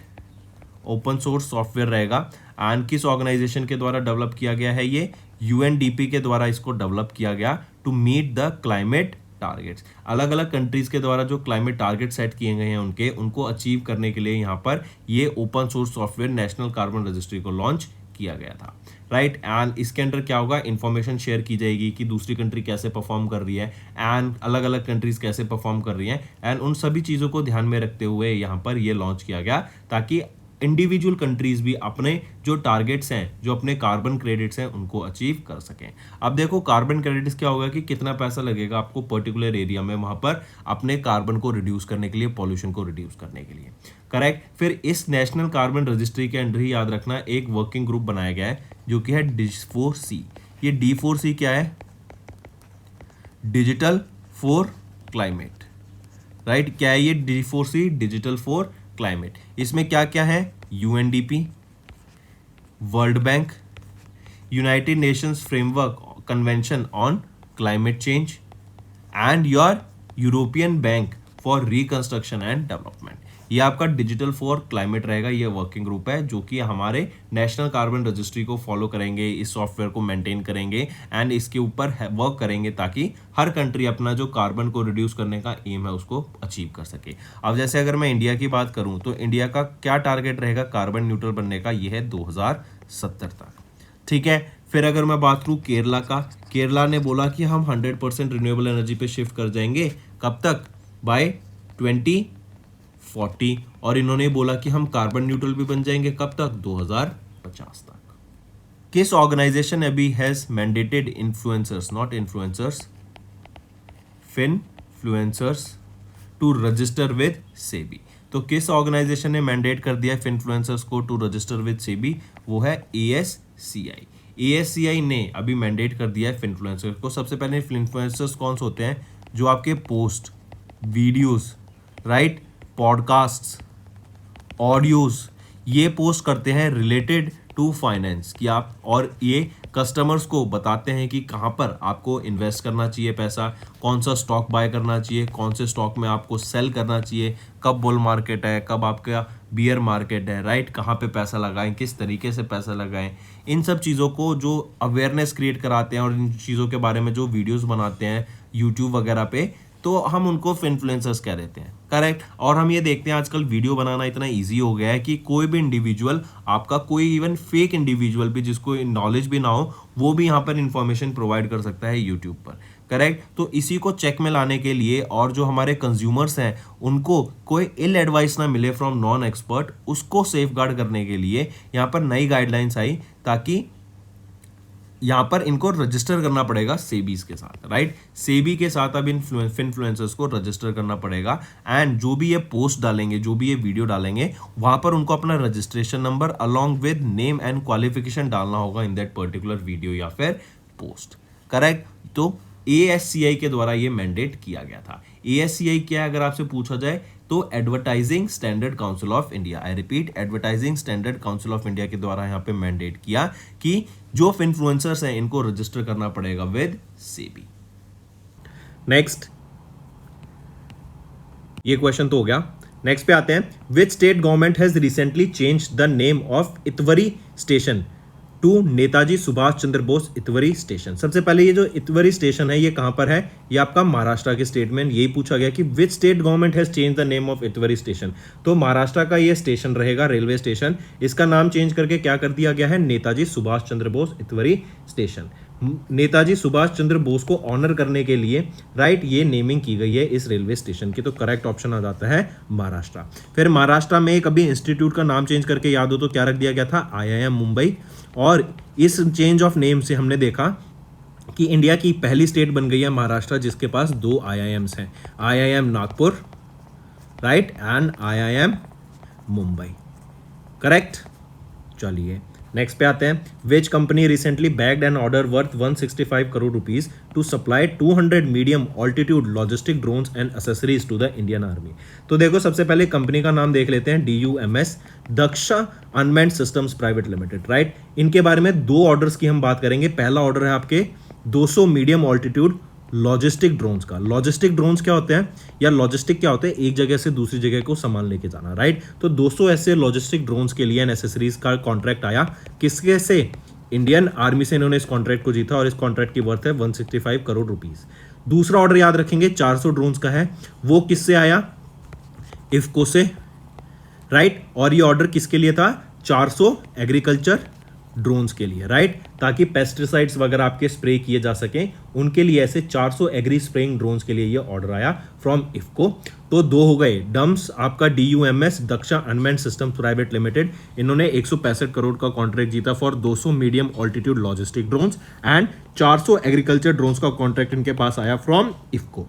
ओपन सोर्स सॉफ्टवेयर रहेगा। एंड किस ऑर्गेनाइजेशन के द्वारा डेवलप किया गया है? ये यूएनडीपी के द्वारा इसको डेवलप किया गया to meet the climate targets. अलग अलग कंट्रीज के द्वारा जो क्लाइमेट टारगेट सेट किए गए हैं उनको अचीव करने के लिए यहाँ पर ये open source software national carbon registry को लॉन्च किया गया था, राइट। एंड इसके अंदर क्या होगा? इंफॉर्मेशन शेयर की जाएगी कि दूसरी कंट्री कैसे परफॉर्म कर रही है एंड अलग अलग कंट्रीज कैसे परफॉर्म कर रही हैं। एंड उन सभी चीज़ों को ध्यान में रखते हुए यहाँ पर ये लॉन्च किया गया ताकि इंडिविजुअल कंट्रीज भी अपने जो टारगेट्स हैं, जो अपने कार्बन क्रेडिट्स हैं, उनको अचीव कर सकें। अब देखो कार्बन क्रेडिट्स क्या होगा कि कितना पैसा लगेगा आपको पर्टिकुलर एरिया में वहां पर अपने कार्बन को रिड्यूस करने के लिए, पॉल्यूशन को रिड्यूस करने के लिए। करेक्ट। फिर इस नेशनल कार्बन रजिस्ट्री के अंडर ही याद रखना एक वर्किंग ग्रुप बनाया गया है जो कि है D4C। ये D4C क्या है? Digital for climate, right. क्या है ये D4C? Digital for climate. इसमें क्या क्या है? UNDP, world bank, United Nations framework convention on climate change and your European bank for reconstruction and development. ये आपका डिजिटल फॉर क्लाइमेट रहेगा। ये वर्किंग ग्रुप है जो कि हमारे नेशनल कार्बन रजिस्ट्री को फॉलो करेंगे, इस सॉफ्टवेयर को मेंटेन करेंगे एंड इसके ऊपर वर्क करेंगे ताकि हर कंट्री अपना जो कार्बन को रिड्यूस करने का एम है उसको अचीव कर सके। अब जैसे अगर मैं इंडिया की बात करूं तो इंडिया का क्या टारगेट रहेगा कार्बन न्यूट्रल बनने का? ये है 2070 तक, ठीक है। फिर अगर मैं बात करूं केरला का, केरला ने बोला कि हम 100% रिन्यूएबल एनर्जी पे शिफ्ट कर जाएंगे। कब तक? बाय 2040। और इन्होंने बोला कि हम कार्बन न्यूट्रल भी बन जाएंगे। कब तक? 2050 तक। किस ऑर्गेनाइजेशन अभी has mandated influencers, not influencers, finfluencers to register with SEBI? तो किस ऑर्गेनाइजेशन ने मैंडेट कर दिया फिनफ्लुएंसर्स को टू रजिस्टर विद सेबी? वो है ASCI। ASCI ने अभी मैंडेट कर दिया है फिनफ्लुएंसर्स को। सबसे पहले फिनफ्लुएंसर्स कौन से होते हैं? जो आपके post, videos, right, podcasts, audios ये पोस्ट करते हैं रिलेटेड टू फाइनेंस कि आप, और ये कस्टमर्स को बताते हैं कि कहाँ पर आपको इन्वेस्ट करना चाहिए पैसा, कौन सा स्टॉक बाय करना चाहिए, कौन से स्टॉक में आपको सेल करना चाहिए, कब बुल मार्केट है, कब आपका बियर मार्केट है, राइट, कहाँ पे पैसा लगाएं, किस तरीके से पैसा लगाएं। इन सब चीज़ों को जो अवेयरनेस क्रिएट कराते हैं और इन चीज़ों के बारे में जो वीडियोस बनाते हैं यूट्यूब वगैरह पे, तो हम उनको इन्फ्लुएंसर्स कह देते हैं, करेक्ट। और हम ये देखते हैं आजकल वीडियो बनाना इतना इजी हो गया है कि कोई भी इंडिविजुअल, आपका कोई इवन फेक इंडिविजुअल भी जिसको नॉलेज भी ना हो, वो भी यहाँ पर इंफॉर्मेशन प्रोवाइड कर सकता है यूट्यूब पर, करेक्ट। तो इसी को चेक में लाने के लिए और जो हमारे कंज्यूमर्स हैं उनको कोई इल एडवाइस ना मिले फ्रॉम नॉन एक्सपर्ट, उसको सेफ गार्ड करने के लिए यहाँ पर नई गाइडलाइंस आई, ताकि यहाँ पर इनको रजिस्टर करना पड़ेगा सेबीज के साथ, राइट। सेबी के साथ अब इन्फ्लुएंसर्स को रजिस्टर करना पड़ेगा, एंड जो भी ये पोस्ट डालेंगे, जो भी ये वीडियो डालेंगे, वहां पर उनको अपना registration number along with name and qualification डालना होगा इन दैट पर्टिकुलर वीडियो या फिर पोस्ट, करेक्ट। तो ASCI के द्वारा ये मैंडेट किया गया था। ASCI क्या है अगर आपसे पूछा जाए तो advertising standard council of India, I repeat, advertising standard council of India के द्वारा यहाँ पे मैंडेट किया कि जो इन्फ्लुएंसर्स हैं इनको रजिस्टर करना पड़ेगा विद सेबी। नेक्स्ट, ये क्वेश्चन तो हो गया। नेक्स्ट पे आते हैं, which state government has recently change the name of Itwari station to Netaji Subhash Chandra Bose Itwari station. सबसे पहले ये जो इतवरी स्टेशन है ये कहां पर है, ये आपका महाराष्ट्र के स्टेट में। यही पूछा गया कि which state government has change the name of Itwari station, तो महाराष्ट्र का ये स्टेशन रहेगा, रेलवे स्टेशन। इसका नाम चेंज करके क्या कर दिया गया है, नेताजी सुभाष चंद्र बोस इतवरी स्टेशन। नेताजी सुभाष चंद्र बोस को ऑनर करने के लिए, राइट, ये नेमिंग की गई है इस रेलवे स्टेशन की। तो करेक्ट ऑप्शन आ जाता है महाराष्ट्र। फिर महाराष्ट्र में कभी इंस्टीट्यूट का नाम चेंज करके याद हो तो क्या रख दिया गया था, IIM मुंबई। और इस चेंज ऑफ नेम से हमने देखा कि इंडिया की पहली स्टेट बन गई है महाराष्ट्र जिसके पास 2 IIMs हैं, IIM Nagpur, right, and IIM Mumbai, correct. चलिए नेक्स्ट पे आते हैं, which company recently bagged an order worth 165 crore rupees to supply 200 medium altitude logistic drones and accessories to the Indian army. तो देखो सबसे पहले कंपनी का नाम देख लेते हैं, DUMS, Dhaksha unmanned systems private limited, right. इनके बारे में 2 ऑर्डर्स की हम बात करेंगे। पहला ऑर्डर है आपके 200 मीडियम ऑल्टीट्यूड लॉजिस्टिक ड्रोन्स का। लॉजिस्टिक ड्रोन्स क्या होते हैं, या लॉजिस्टिक क्या होते हैं, एक जगह से दूसरी जगह को सामान लेके जाना, राइट। तो 200 ऐसे लॉजिस्टिक ड्रोन्स के लिए एसेसरीज का कॉन्ट्रैक्ट आया, किसके से, इंडियन आर्मी से इन्होंने इस कॉन्ट्रैक्ट को जीता और इस कॉन्ट्रैक्ट की वर्थ है 165 करोड़ रुपीज। दूसरा ऑर्डर याद रखेंगे 400 ड्रोन्स का है, वो किससे आया, इफ्को से, राइट। और ये ऑर्डर किसके लिए था, 400 एग्रीकल्चर ड्रोन्स के लिए, राइट, ताकि पेस्टिसाइड्स वगैरह आपके स्प्रे किए जा सकें, उनके लिए ऐसे 400 एग्री स्प्रेइंग ड्रोन्स के लिए ये ऑर्डर आया फ्रॉम इफ्को। तो 2 हो गए, डम्स आपका DUMS Dhaksha unmanned systems private limited, इन्होंने 165 करोड़ का कॉन्ट्रैक्ट जीता for 200 medium altitude logistic drones, and 400 agriculture drones का कॉन्ट्रैक्ट इनके पास आया फ्रॉम इफ्को,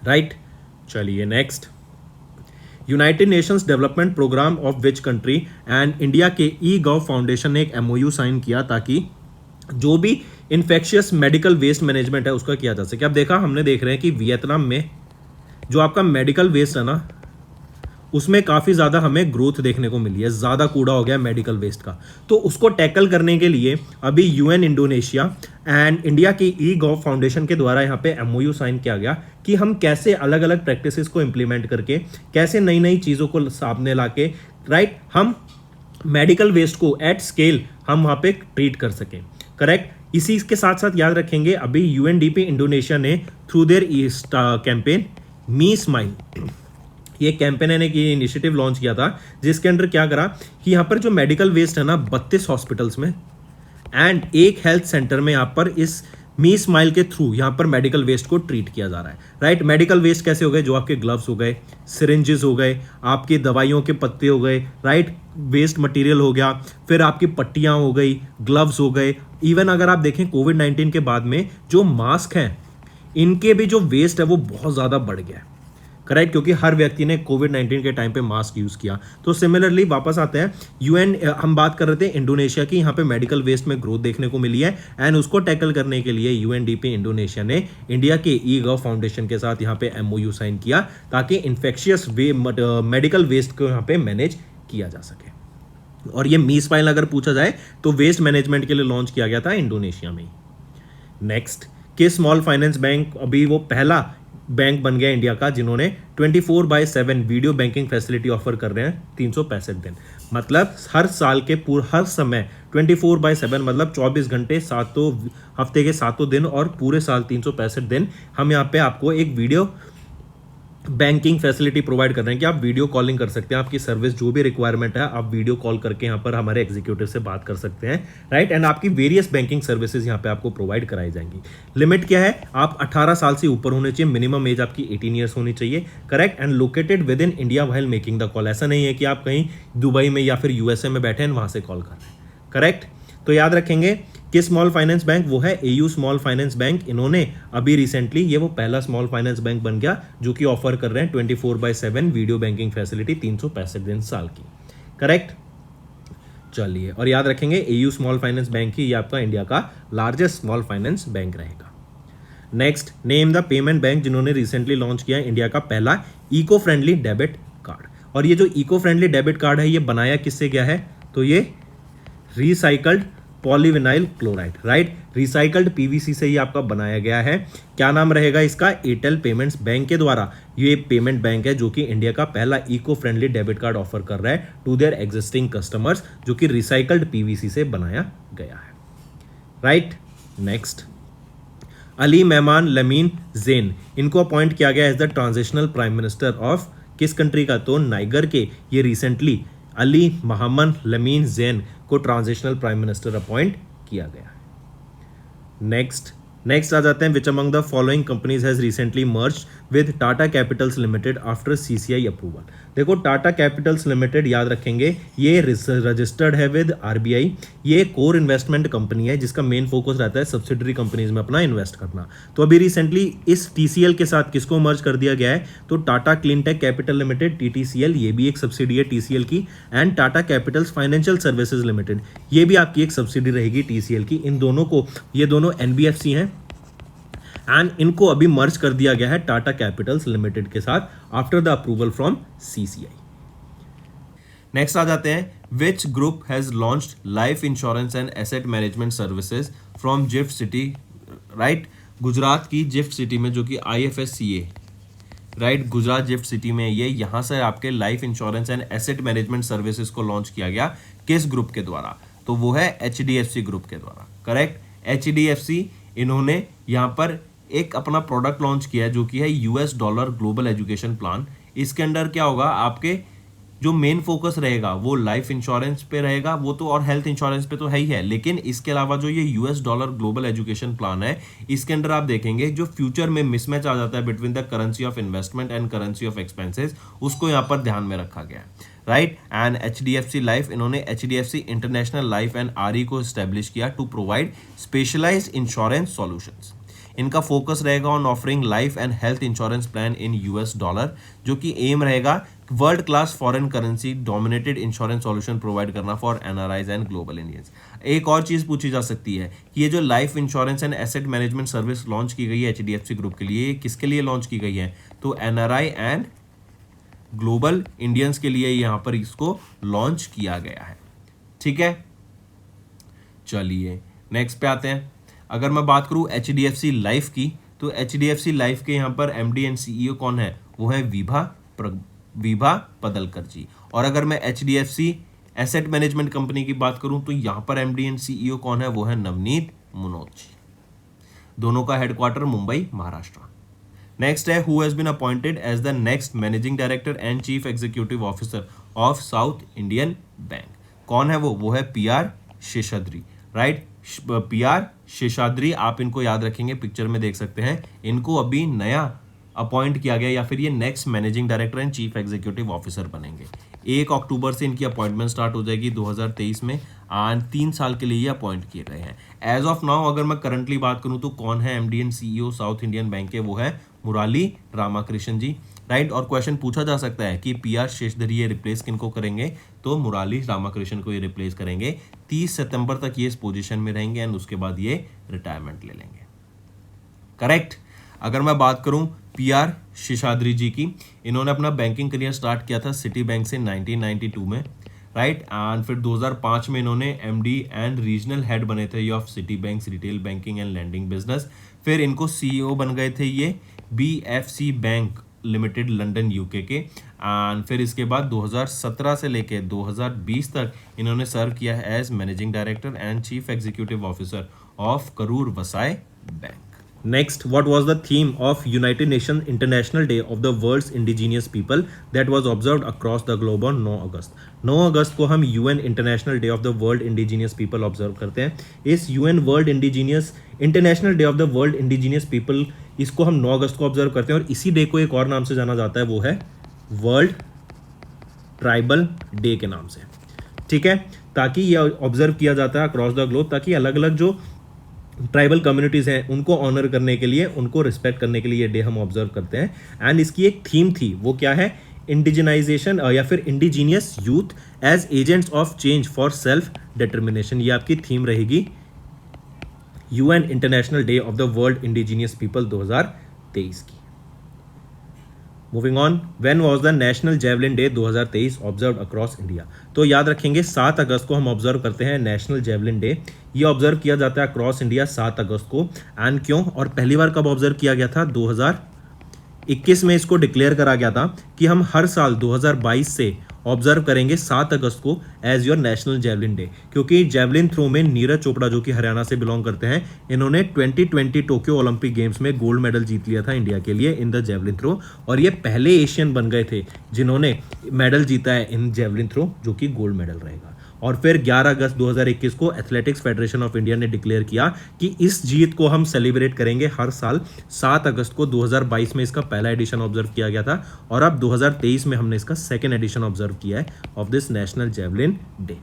राइट। चलिए next, United Nations Development Programme of which country and India के eGov फाउंडेशन ने एक MOU साइन किया ताकि जो भी इन्फेक्शियस मेडिकल वेस्ट मैनेजमेंट है उसका किया जा सके। अब देखा, हमने देख रहे हैं कि वियतनाम में जो आपका मेडिकल वेस्ट है ना, उसमें काफ़ी ज़्यादा हमें ग्रोथ देखने को मिली है, ज़्यादा कूड़ा हो गया मेडिकल वेस्ट का। तो उसको टैकल करने के लिए अभी UN, इंडोनेशिया एंड इंडिया की eGov फाउंडेशन के द्वारा यहाँ पे MOU साइन किया गया कि हम कैसे अलग अलग प्रैक्टिसेस को इम्प्लीमेंट करके, कैसे नई नई चीज़ों को सामने ला के, राइट, हम मेडिकल वेस्ट को एट स्केल हम वहाँ पे ट्रीट कर सकें, करेक्ट। इसी के साथ साथ याद रखेंगे अभी UNDP इंडोनेशिया ने through their campaign me smile, ये कैंपेन ने की इनिशिएटिव लॉन्च किया था, जिसके अंडर क्या करा कि यहाँ पर जो मेडिकल वेस्ट है ना 32 हॉस्पिटल्स में एंड एक हेल्थ सेंटर में यहाँ पर इस मी स्माइल के थ्रू यहाँ पर मेडिकल वेस्ट को ट्रीट किया जा रहा है, राइट। मेडिकल वेस्ट कैसे हो गए, जो आपके ग्लव्स हो गए, सिरिंजेस हो गए, आपकी दवाइयों के पत्ते हो गए, राइट, वेस्ट मटेरियल हो गया, फिर आपकी पट्टियाँ हो गई, ग्लव्स हो गए। इवन अगर आप देखें कोविड-19 के बाद में जो मास्क हैं इनके भी जो वेस्ट है वो बहुत ज़्यादा बढ़ गया है, करेक्ट, क्योंकि हर व्यक्ति ने कोविड-19 के टाइम पे मास्क यूज़ किया। तो सिमिलरली वापस आते हैं, UN, हम बात कर रहे थे इंडोनेशिया की, यहाँ पे मेडिकल वेस्ट में ग्रोथ देखने को मिली है एंड उसको टैकल करने के लिए UNDP इंडोनेशिया ने इंडिया के eGov फाउंडेशन के साथ यहाँ पे MOU साइन किया ताकि इन्फेक्शियस मेडिकल वेस्ट को यहाँ पे मैनेज किया जा सके। और ये मी स्माइल अगर पूछा जाए तो वेस्ट मैनेजमेंट के लिए लॉन्च किया गया था इंडोनेशिया में। नेक्स्ट, के स्मॉल फाइनेंस बैंक अभी वो पहला बैंक बन गया इंडिया का जिन्होंने 24/7 वीडियो बैंकिंग फैसिलिटी ऑफर कर रहे हैं 365 दिन, मतलब हर साल के हर समय 24/7 मतलब 24 घंटे सातों हफ्ते के सातों दिन और पूरे साल 365 दिन हम यहाँ पे आपको एक वीडियो बैंकिंग फैसिलिटी प्रोवाइड कर रहे हैं कि आप वीडियो कॉलिंग कर सकते हैं। आपकी सर्विस जो भी रिक्वायरमेंट है आप वीडियो कॉल करके यहाँ पर हमारे एग्जीक्यूटिव से बात कर सकते हैं, राइट। एंड आपकी वेरियस बैंकिंग सर्विसेज यहाँ पे आपको प्रोवाइड कराई जाएंगी। लिमिट क्या है, आप 18 साल से ऊपर होने चाहिए, मिनिमम एज आपकी 18 ईयर्स होनी चाहिए, correct. And located with in India while making the call. ऐसा नहीं है कि आप कहीं दुबई में या फिर यूएसए में बैठे हैं वहां से कॉल कर रहे हैं, करेक्ट। तो याद रखेंगे कि स्मॉल फाइनेंस बैंक वो है एयू स्मॉल फाइनेंस बैंक। इन्होंने अभी रिसेंटली ये वो पहला स्मॉल फाइनेंस बैंक बन गया जो कि ऑफर कर रहे हैं 24/7 वीडियो बैंकिंग फैसिलिटी 365 दिन साल की, करेक्ट। चलिए, और याद रखेंगे एयू स्मॉल फाइनेंस बैंक ही ये आपका इंडिया का लार्जेस्ट स्मॉल फाइनेंस बैंक रहेगा। Next, name the payment bank जिन्होंने रिसेंटली लॉन्च किया इंडिया का पहला इको फ्रेंडली डेबिट कार्ड। और ये जो इको फ्रेंडली डेबिट कार्ड है ये बनाया किससे गया है, तो ये recycled polyvinyl chloride, right, recycled PVC से ही आपका बनाया गया है। क्या नाम रहेगा इसका, एयरटेल पेमेंट्स बैंक के द्वारा ये पेमेंट बैंक है जो कि इंडिया का पहला eco friendly debit card offer कर रहा है टू देयर एग्जिस्टिंग कस्टमर्स, जो कि रिसाइकल्ड पीवीसी से बनाया गया है, राइट। नेक्स्ट, अली मेहमान लमीन जैन, इनको अपॉइंट किया गया as the transitional prime minister of किस कंट्री का, तो नाइगर के। ये recently Ali Mohammed Lamine Zeine को ट्रांजिशनल प्राइम मिनिस्टर अपॉइंट किया गया है। नेक्स्ट आ जाते हैं, विच among the following companies has recently merged with Tata Capitals limited after CCI approval. देखो टाटा कैपिटल्स लिमिटेड याद रखेंगे ये रजिस्टर्ड है विद आरबीआई। ये कोर इन्वेस्टमेंट कंपनी है जिसका मेन फोकस रहता है सब्सिडरी कंपनीज में अपना इन्वेस्ट करना। तो अभी रिसेंटली इस टीसीएल के साथ किसको मर्ज कर दिया गया है, तो टाटा क्लीनटेक कैपिटल लिमिटेड टीटीसीएल, ये भी एक सब्सिडी है टीसीएल की, and Tata Capitals financial services limited, ये भी आपकी एक सब्सिडी रहेगी टीसीएल की। इन दोनों को, ये दोनों एनबीएफसी हैं एंड इनको अभी मर्ज कर दिया गया है टाटा कैपिटल्स लिमिटेड के साथ after the approval from CCI. Next आ जाते हैं, which group has launched life insurance and asset management services from GIFT city, right. Gujarat की जिफ्ट सिटी में जो कि IFSCA, right, Gujarat GIFT city में ये यहाँ से आपके life insurance and asset management services को लॉन्च किया गया किस ग्रुप के द्वारा, तो वो है HDFC ग्रुप के द्वारा, करेक्ट। HDFC इन्होंने यहाँ पर एक अपना प्रोडक्ट लॉन्च किया है जो कि है $, ग्लोबल एजुकेशन प्लान। इसके अंदर क्या होगा, आपके जो मेन फोकस रहेगा वो लाइफ इंश्योरेंस पे रहेगा, वो तो, और हेल्थ इंश्योरेंस पे तो है ही है, लेकिन इसके अलावा जो ये $, ग्लोबल एजुकेशन प्लान है, इसके अंदर आप देखेंगे जो फ्यूचर में मिसमैच आ जाता है between the currency of investment and currency of expenses, उसको यहाँ पर ध्यान में रखा गया है, राइट। एंड HDFC लाइफ, इन्होंने HDFC international life and RE को एस्टेब्लिश किया to provide specialised insurance solutions. इनका फोकस रहेगा on offering life and health insurance plan in $, जो कि एम रहेगा world class foreign currency dominated insurance solution provide करना for NRIs and global Indians. एक और चीज पूछी जा सकती है कि ये जो life insurance and asset management service launch की गई है HDFC ग्रुप के लिए, किसके लिए लॉन्च की गई है, तो NRI एंड ग्लोबल इंडियंस के लिए यहाँ पर इसको लॉन्च किया गया है, ठीक है। चलिए नेक्स्ट पे आते हैं। अगर मैं बात करूं HDFC लाइफ की, तो HDFC लाइफ के यहाँ पर MD एंड CEO कौन है, वो है विभा पदलकर जी। और अगर मैं HDFC एसेट मैनेजमेंट कंपनी की बात करूं तो यहाँ पर MD एंड CEO कौन है, वो है नवनीत मुनोज जी। दोनों का हेडक्वार्टर मुंबई, महाराष्ट्र। नेक्स्ट है, who has been appointed as the next managing director and chief executive officer of South Indian Bank. कौन है वो है PR Seshadri, right. PR Seshadri, आप इनको याद रखेंगे, पिक्चर में देख सकते हैं। इनको अभी नया अपॉइंट किया गया या फिर ये next managing director and chief executive officer बनेंगे। 1 अक्टूबर से इनकी अपॉइंटमेंट स्टार्ट हो जाएगी 2023 में, एंड 3 साल के लिए ये अपॉइंट किए गए हैं। एज ऑफ नाउ अगर मैं करंटली बात करूं तो कौन है MD and CEO south Indian bank के, वो है मुराली रामाकृष्णन जी, राइट। और क्वेश्चन पूछा जा सकता है कि PR शेषाद्री ये रिप्लेस किनको करेंगे, तो मुराली रामाकृष्णन को ये रिप्लेस करेंगे। 30 सितंबर तक ये इस पोजीशन में रहेंगे एंड उसके बाद ये रिटायरमेंट ले लेंगे, करेक्ट। अगर मैं बात करूं PR शेषाद्री जी की, इन्होंने अपना बैंकिंग करियर स्टार्ट किया था सिटी बैंक से 1992 में, राइट। एंड फिर 2005 में इन्होंने MD एंड रीजनल हेड बने थे of city bank retail banking and landing business. फिर इनको CEO बन गए थे ये BFC bank limited London UK के। एंड फिर इसके बाद 2017 से लेके 2020 तक इन्होंने सर्व किया है as managing director and chief executive officer of Karur Vysya Bank. Next, what was the theme of United Nations International Day of the World's Indigenous People that was observed across the globe on 9 अगस्त? 9 अगस्त को हम UN International Day of the World Indigenous People observe करते हैं। इस UN World Indigenous International Day of the World Indigenous People इसको हम 9 अगस्त को observe करते हैं और इसी डे को एक और नाम से जाना जाता है, वो है वर्ल्ड ट्राइबल डे के नाम से। ठीक है, ताकि ये ऑब्जर्व किया जाता है अक्रॉस द ग्लोब, ताकि अलग अलग जो ट्राइबल कम्युनिटीज़ हैं उनको ऑनर करने के लिए, उनको रिस्पेक्ट करने के लिए ये डे हम ऑब्जर्व करते हैं। एंड इसकी एक थीम थी, वो क्या है? इंडिजिनाइजेशन या फिर indigenous youth as agents of change for self determination. ये आपकी थीम रहेगी UN international day of the world indigenous people 2023 की। Moving on, when was the national javelin day 2023 observe across India? तो याद रखेंगे 7 अगस्त को हम ऑब्जर्व करते हैं नेशनल जेवलिन डे। ये ऑब्जर्व किया जाता है अक्रॉस इंडिया 7 अगस्त को। एंड क्यों और पहली बार कब ऑब्जर्व किया गया था? 2021 में इसको डिक्लेयर करा गया था कि हम हर साल 2022 से ऑब्जर्व करेंगे 7 अगस्त को as your national javelin day, क्योंकि जेवलिन थ्रो में नीरज चोपड़ा जो कि हरियाणा से बिलोंग करते हैं, इन्होंने 2020 टोक्यो ओलंपिक गेम्स में गोल्ड मेडल जीत लिया था इंडिया के लिए इन द जेवलिन थ्रो, और ये पहले एशियन बन गए थे जिन्होंने मेडल जीता है इन जेवलिन थ्रो, जो कि गोल्ड मेडल रहेगा। और फिर 11 अगस्त 2021 को एथलेटिक्स फेडरेशन ऑफ इंडिया ने डिक्लेयर किया कि इस जीत को हम सेलिब्रेट करेंगे हर साल 7 अगस्त को। 2022 में इसका पहला एडिशन ऑब्जर्व किया गया था और अब 2023 में हमने इसका सेकेंड एडिशन ऑब्जर्व किया है of this national javelin day.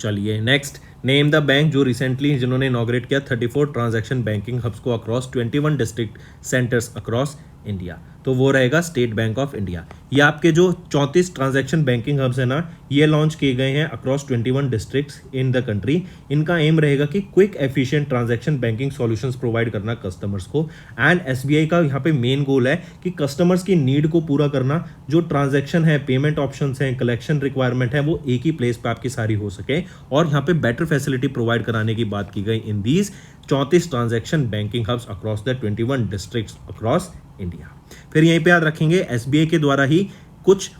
चलिए नेक्स्ट, नेम द बैंक जो रिसेंटली जिन्होंने इनॉग्रेट किया 34 ट्रांजैक्शन बैंकिंग हब्स को across 21 district centres across India. तो वो रहेगा स्टेट बैंक ऑफ इंडिया। ये आपके जो 34 ट्रांजैक्शन बैंकिंग हब्स है ना, ये लॉन्च किए गए हैं across 21 districts in the country. इनका एम रहेगा कि quick efficient transaction banking solutions provide करना कस्टमर्स को। एंड एसबीआई का यहाँ पे मेन गोल है कि कस्टमर्स की नीड को पूरा करना, जो ट्रांजैक्शन है, पेमेंट ऑप्शंस हैं, कलेक्शन रिक्वायरमेंट है, वो एक ही प्लेस पे आपकी सारी हो सके, और यहाँ पे बेटर फैसिलिटी प्रोवाइड कराने की बात की गई in these 34 transaction banking hubs across the 21 districts across India. फिर यहीं पे याद रखेंगे एसबीआई के द्वारा ही कुछ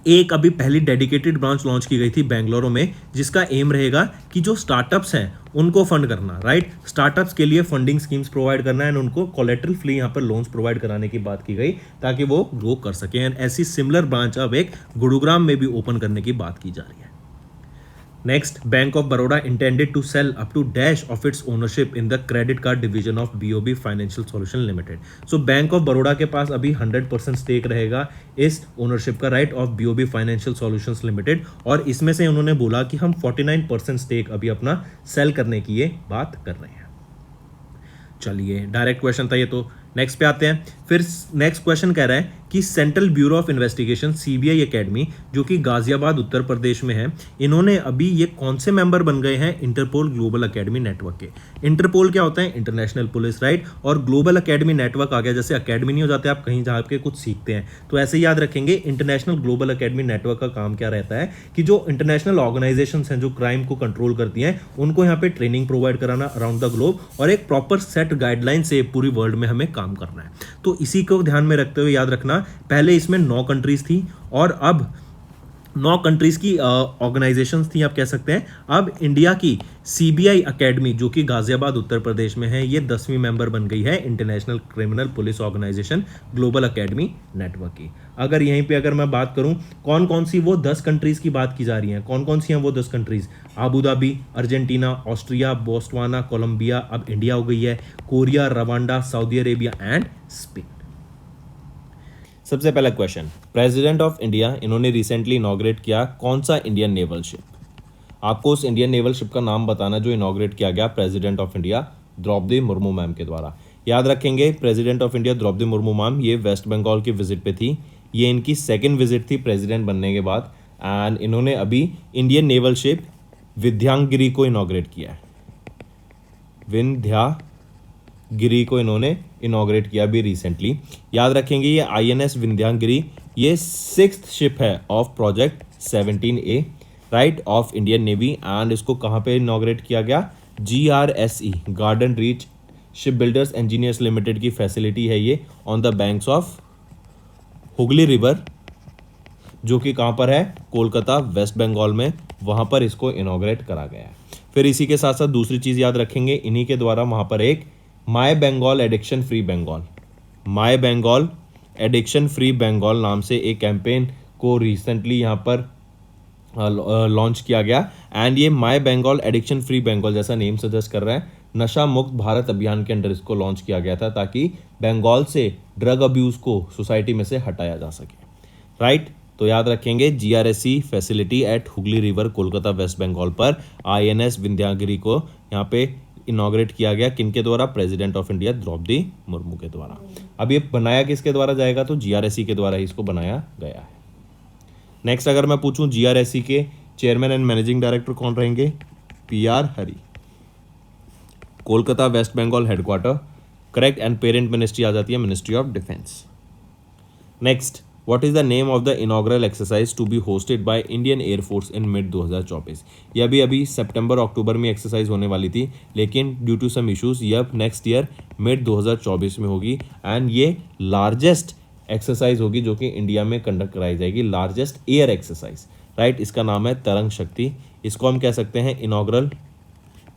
एक अभी पहली डेडिकेटेड ब्रांच लॉन्च की गई थी बेंगलुरु में, जिसका एम रहेगा कि जो स्टार्टअप्स हैं उनको फंड करना, राइट। स्टार्टअप्स के लिए फंडिंग स्कीम्स प्रोवाइड करना एंड उनको कोलेटरल फ्री यहाँ पर लोन्स प्रोवाइड कराने की बात की गई ताकि वो ग्रो कर सकें। एंड ऐसी सिमिलर ब्रांच अब एक गुरुग्राम में भी ओपन करने की बात की जा रही है। Next, Bank of Baroda intended to sell up to dash of its ownership in the credit card division of BOB Financial Solution Limited. So Bank of Baroda के पास अभी 100% स्टेक रहेगा इस ओनरशिप का, right, of BOB Financial Solutions Limited, और इसमें से उन्होंने बोला कि हम 49% स्टेक अभी अपना सेल करने की ये बात कर रहे हैं। चलिए डायरेक्ट क्वेश्चन था ये, तो नेक्स्ट पे आते हैं। फिर नेक्स्ट क्वेश्चन कह रहा है कि central bureau of investigation CBI academy जो कि गाजियाबाद उत्तर प्रदेश में है, इन्होंने अभी ये कौन से मेंबर बन गए हैं? इंटरपोल ग्लोबल एकेडमी नेटवर्क के। इंटरपोल क्या होता है? International police, right. और ग्लोबल एकेडमी नेटवर्क आ गया, जैसे एकेडमी नहीं हो जाते आप कहीं जहाँ के कुछ सीखते हैं, तो ऐसे याद रखेंगे इंटरनेशनल ग्लोबल एकेडमी नेटवर्क का काम क्या रहता है कि जो इंटरनेशनल ऑर्गेनाइजेशन हैं जो क्राइम को कंट्रोल करती हैं, उनको यहाँ पे ट्रेनिंग प्रोवाइड कराना अराउंड द ग्लोब, और एक प्रॉपर सेट गाइडलाइन से पूरी वर्ल्ड में हमें काम करना है। तो इसी को ध्यान में रखते हुए याद रखना, पहले इसमें 9 कंट्रीज थी और अब 9 कंट्रीज की ऑर्गेनाइजेशंस थी आप कह सकते हैं। अब इंडिया की सीबीआई एकेडमी जो कि गाजियाबाद उत्तर प्रदेश में है, ये 10वीं मेंबर बन गई है international criminal police organisation global academy network की। अगर यहीं पे अगर मैं बात करूं कौन कौन सी वो 10 कंट्रीज की बात की जा रही हैं, कौन कौन सी हैं वो 10 countries? Abu Dhabi, Argentina, Austria, Botswana, Colombia, अब इंडिया हो गई है, Korea, Rwanda, Saudi Arabia and Spain. सबसे पहला क्वेश्चन, प्रेसिडेंट ऑफ इंडिया इन्होंने रिसेंटली इनॉग्रेट किया कौन सा इंडियन नेवल शिप? आपको उस इंडियन नेवल शिप का नाम बताना जो इनॉग्रेट किया गया president of India Droupadi Murmu ma'am के द्वारा। याद रखेंगे president of India Droupadi Murmu ma'am ये वेस्ट बंगाल की विजिट पे थी, ये इनकी सेकेंड विजिट थी प्रेसिडेंट बनने के बाद, एंड इन्होंने अभी इंडियन नेवल शिप विंध्यागिरी को इनॉग्रेट किया है। विंध्यागिरी को इन्होंने इनॉग्रेट किया अभी रिसेंटली। याद रखेंगे ये INS विंध्यागिरी ये 6th शिप है of project 17A, right, of Indian navy, and इसको कहाँ पे इनॉग्रेट किया गया? GRSE garden reach ship builders engineers limited की फैसिलिटी है ये on the banks of Hooghly river, जो कि कहाँ पर है, कोलकाता वेस्ट बंगाल में, वहाँ पर इसको इनॉग्रेट करा गया है। फिर इसी के साथ साथ दूसरी चीज़ याद रखेंगे, इन्हीं के द्वारा वहाँ पर एक my Bengal addiction free Bengal, my Bengal addiction free Bengal नाम से एक कैंपेन को रिसेंटली यहाँ पर लॉन्च किया गया। एंड ये my Bengal addiction free Bengal जैसा नेम सजेस्ट कर रहा है, नशा मुक्त भारत अभियान के अंडर इसको लॉन्च किया गया था ताकि बंगाल से ड्रग अब्यूज को सोसाइटी में से हटाया जा सके, राइट। तो याद रखेंगे GRSE facility at Hooghly river Kolkata West Bengal पर INS विंध्यागिरी को यहाँ पे इनॉग्रेट किया गया, किनके द्वारा, president of India Droupadi Murmu के द्वारा। अब ये बनाया किसके द्वारा जाएगा, तो GRSE के द्वारा ही इसको बनाया गया है। नेक्स्ट अगर मैं पूछूं GRSE के चेयरमैन एंड मैनेजिंग डायरेक्टर कौन रहेंगे, PR Hari, Kolkata West Bengal headquarter, correct. And parent ministry आ जाती है ministry of defence. Next, what is the name of the inaugural exercise to be hosted by Indian air force in mid 2024। ये अभी सितंबर अक्टूबर में exercise होने वाली थी, लेकिन ड्यू टू सम इश्यूज ये अब नेक्स्ट ईयर मिड 2024 में होगी। एंड ये लार्जेस्ट एक्सरसाइज होगी जो कि इंडिया में कंडक्ट कराई जाएगी, लार्जेस्ट एयर एक्सरसाइज, राइट। इसका नाम है तरंग शक्ति। इसको हम कह सकते हैं इनॉग्रल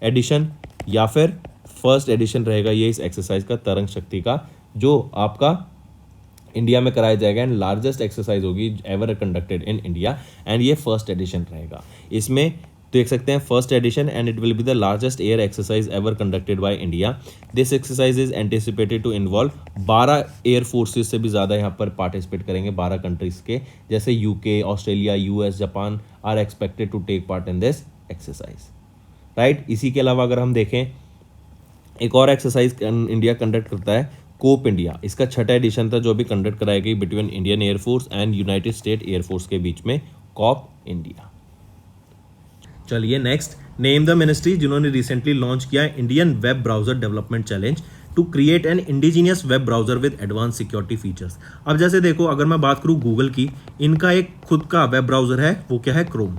एडिशन या फिर फर्स्ट एडिशन रहेगा ये इस एक्सरसाइज का, तरंग शक्ति का, जो आपका इंडिया में कराया जाएगा एंड लार्जेस्ट एक्सरसाइज होगी ever conducted in India. And ये फर्स्ट एडिशन रहेगा। इसमें देख सकते हैं first edition and it will be the largest air exercise ever conducted by India. This exercise is anticipated to involve 12 air forces से भी ज़्यादा यहाँ पर पार्टिसिपेट करेंगे, 12 कंट्रीज के, जैसे UK, Australia, US, Japan are expected to take part in this exercise, right. इसी के अलावा अगर हम देखें एक और एक्सरसाइज इंडिया कंडक्ट करता है, कोप इंडिया। इसका 6ठा एडिशन था जो अभी कंडक्ट कराई गई between Indian air force and United State air force के बीच में, कॉप इंडिया। चलिए नेक्स्ट, नेम द मिनिस्ट्री जिन्होंने रिसेंटली लॉन्च किया Indian web browser development challenge to create an indigenous web browser with advance security features. अब जैसे देखो, अगर मैं बात करूं गूगल की, इनका एक खुद का वेब ब्राउजर है, वो क्या है, क्रोम,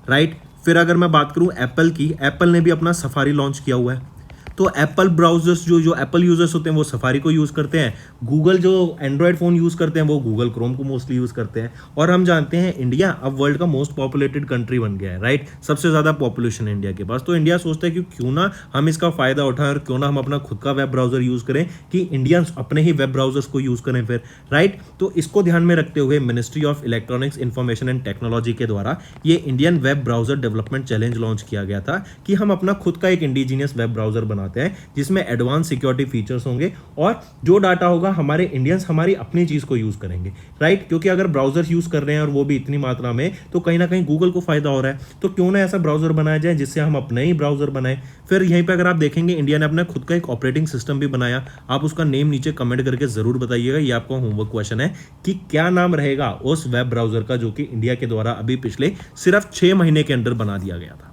राइट। फिर अगर मैं बात करूं एप्पल की, एप्पल ने भी अपना सफारी लॉन्च किया हुआ है। तो एप्पल ब्राउजर्स जो एप्पल यूजर्स होते हैं वो सफारी को यूज़ करते हैं, गूगल जो एंड्रॉयड फ़ोन यूज़ करते हैं वो गूगल क्रोम को मोस्टली यूज़ करते हैं। और हम जानते हैं इंडिया अब वर्ल्ड का मोस्ट पॉपुलेटेड कंट्री बन गया है, राइट। सबसे ज़्यादा पॉपुलेशन है इंडिया के पास। तो इंडिया सोचता है कि क्यों ना हम इसका फ़ायदा उठाएं और क्यों ना हम अपना खुद का वेब ब्राउज़र यूज़ करें, कि इंडियंस अपने ही वेब ब्राउजर्स को यूज़ करें फिर, राइट। तो इसको ध्यान में रखते हुए ministry of electronics information and technology के द्वारा ये Indian web browser development challenge launch किया गया था कि हम अपना खुद का एक इंडिजीनियस वेब ब्राउजर बनाते हैं जिसमें एडवांस सिक्योरिटी फीचर्स होंगे और जो डाटा होगा हमारे इंडियंस हमारी अपनी चीज को यूज करेंगे, राइट। क्योंकि अगर ब्राउजर यूज कर रहे हैं और वो भी इतनी मात्रा में, तो कहीं ना कहीं गूगल को फायदा हो रहा है। तो क्यों ना ऐसा ब्राउजर बनाया जाए जिससे हम अपने ही ब्राउजर बनाएं। फिर यहीं पे अगर आप देखेंगे इंडिया ने अपना खुद का एक ऑपरेटिंग सिस्टम भी बनाया। आप उसका नेम नीचे कमेंट करके जरूर बताइएगा, ये आपका होमवर्क क्वेश्चन है कि क्या नाम रहेगा उस वेब ब्राउजर का जो कि इंडिया के द्वारा अभी पिछले सिर्फ 6 महीने के अंदर बना दिया गया था,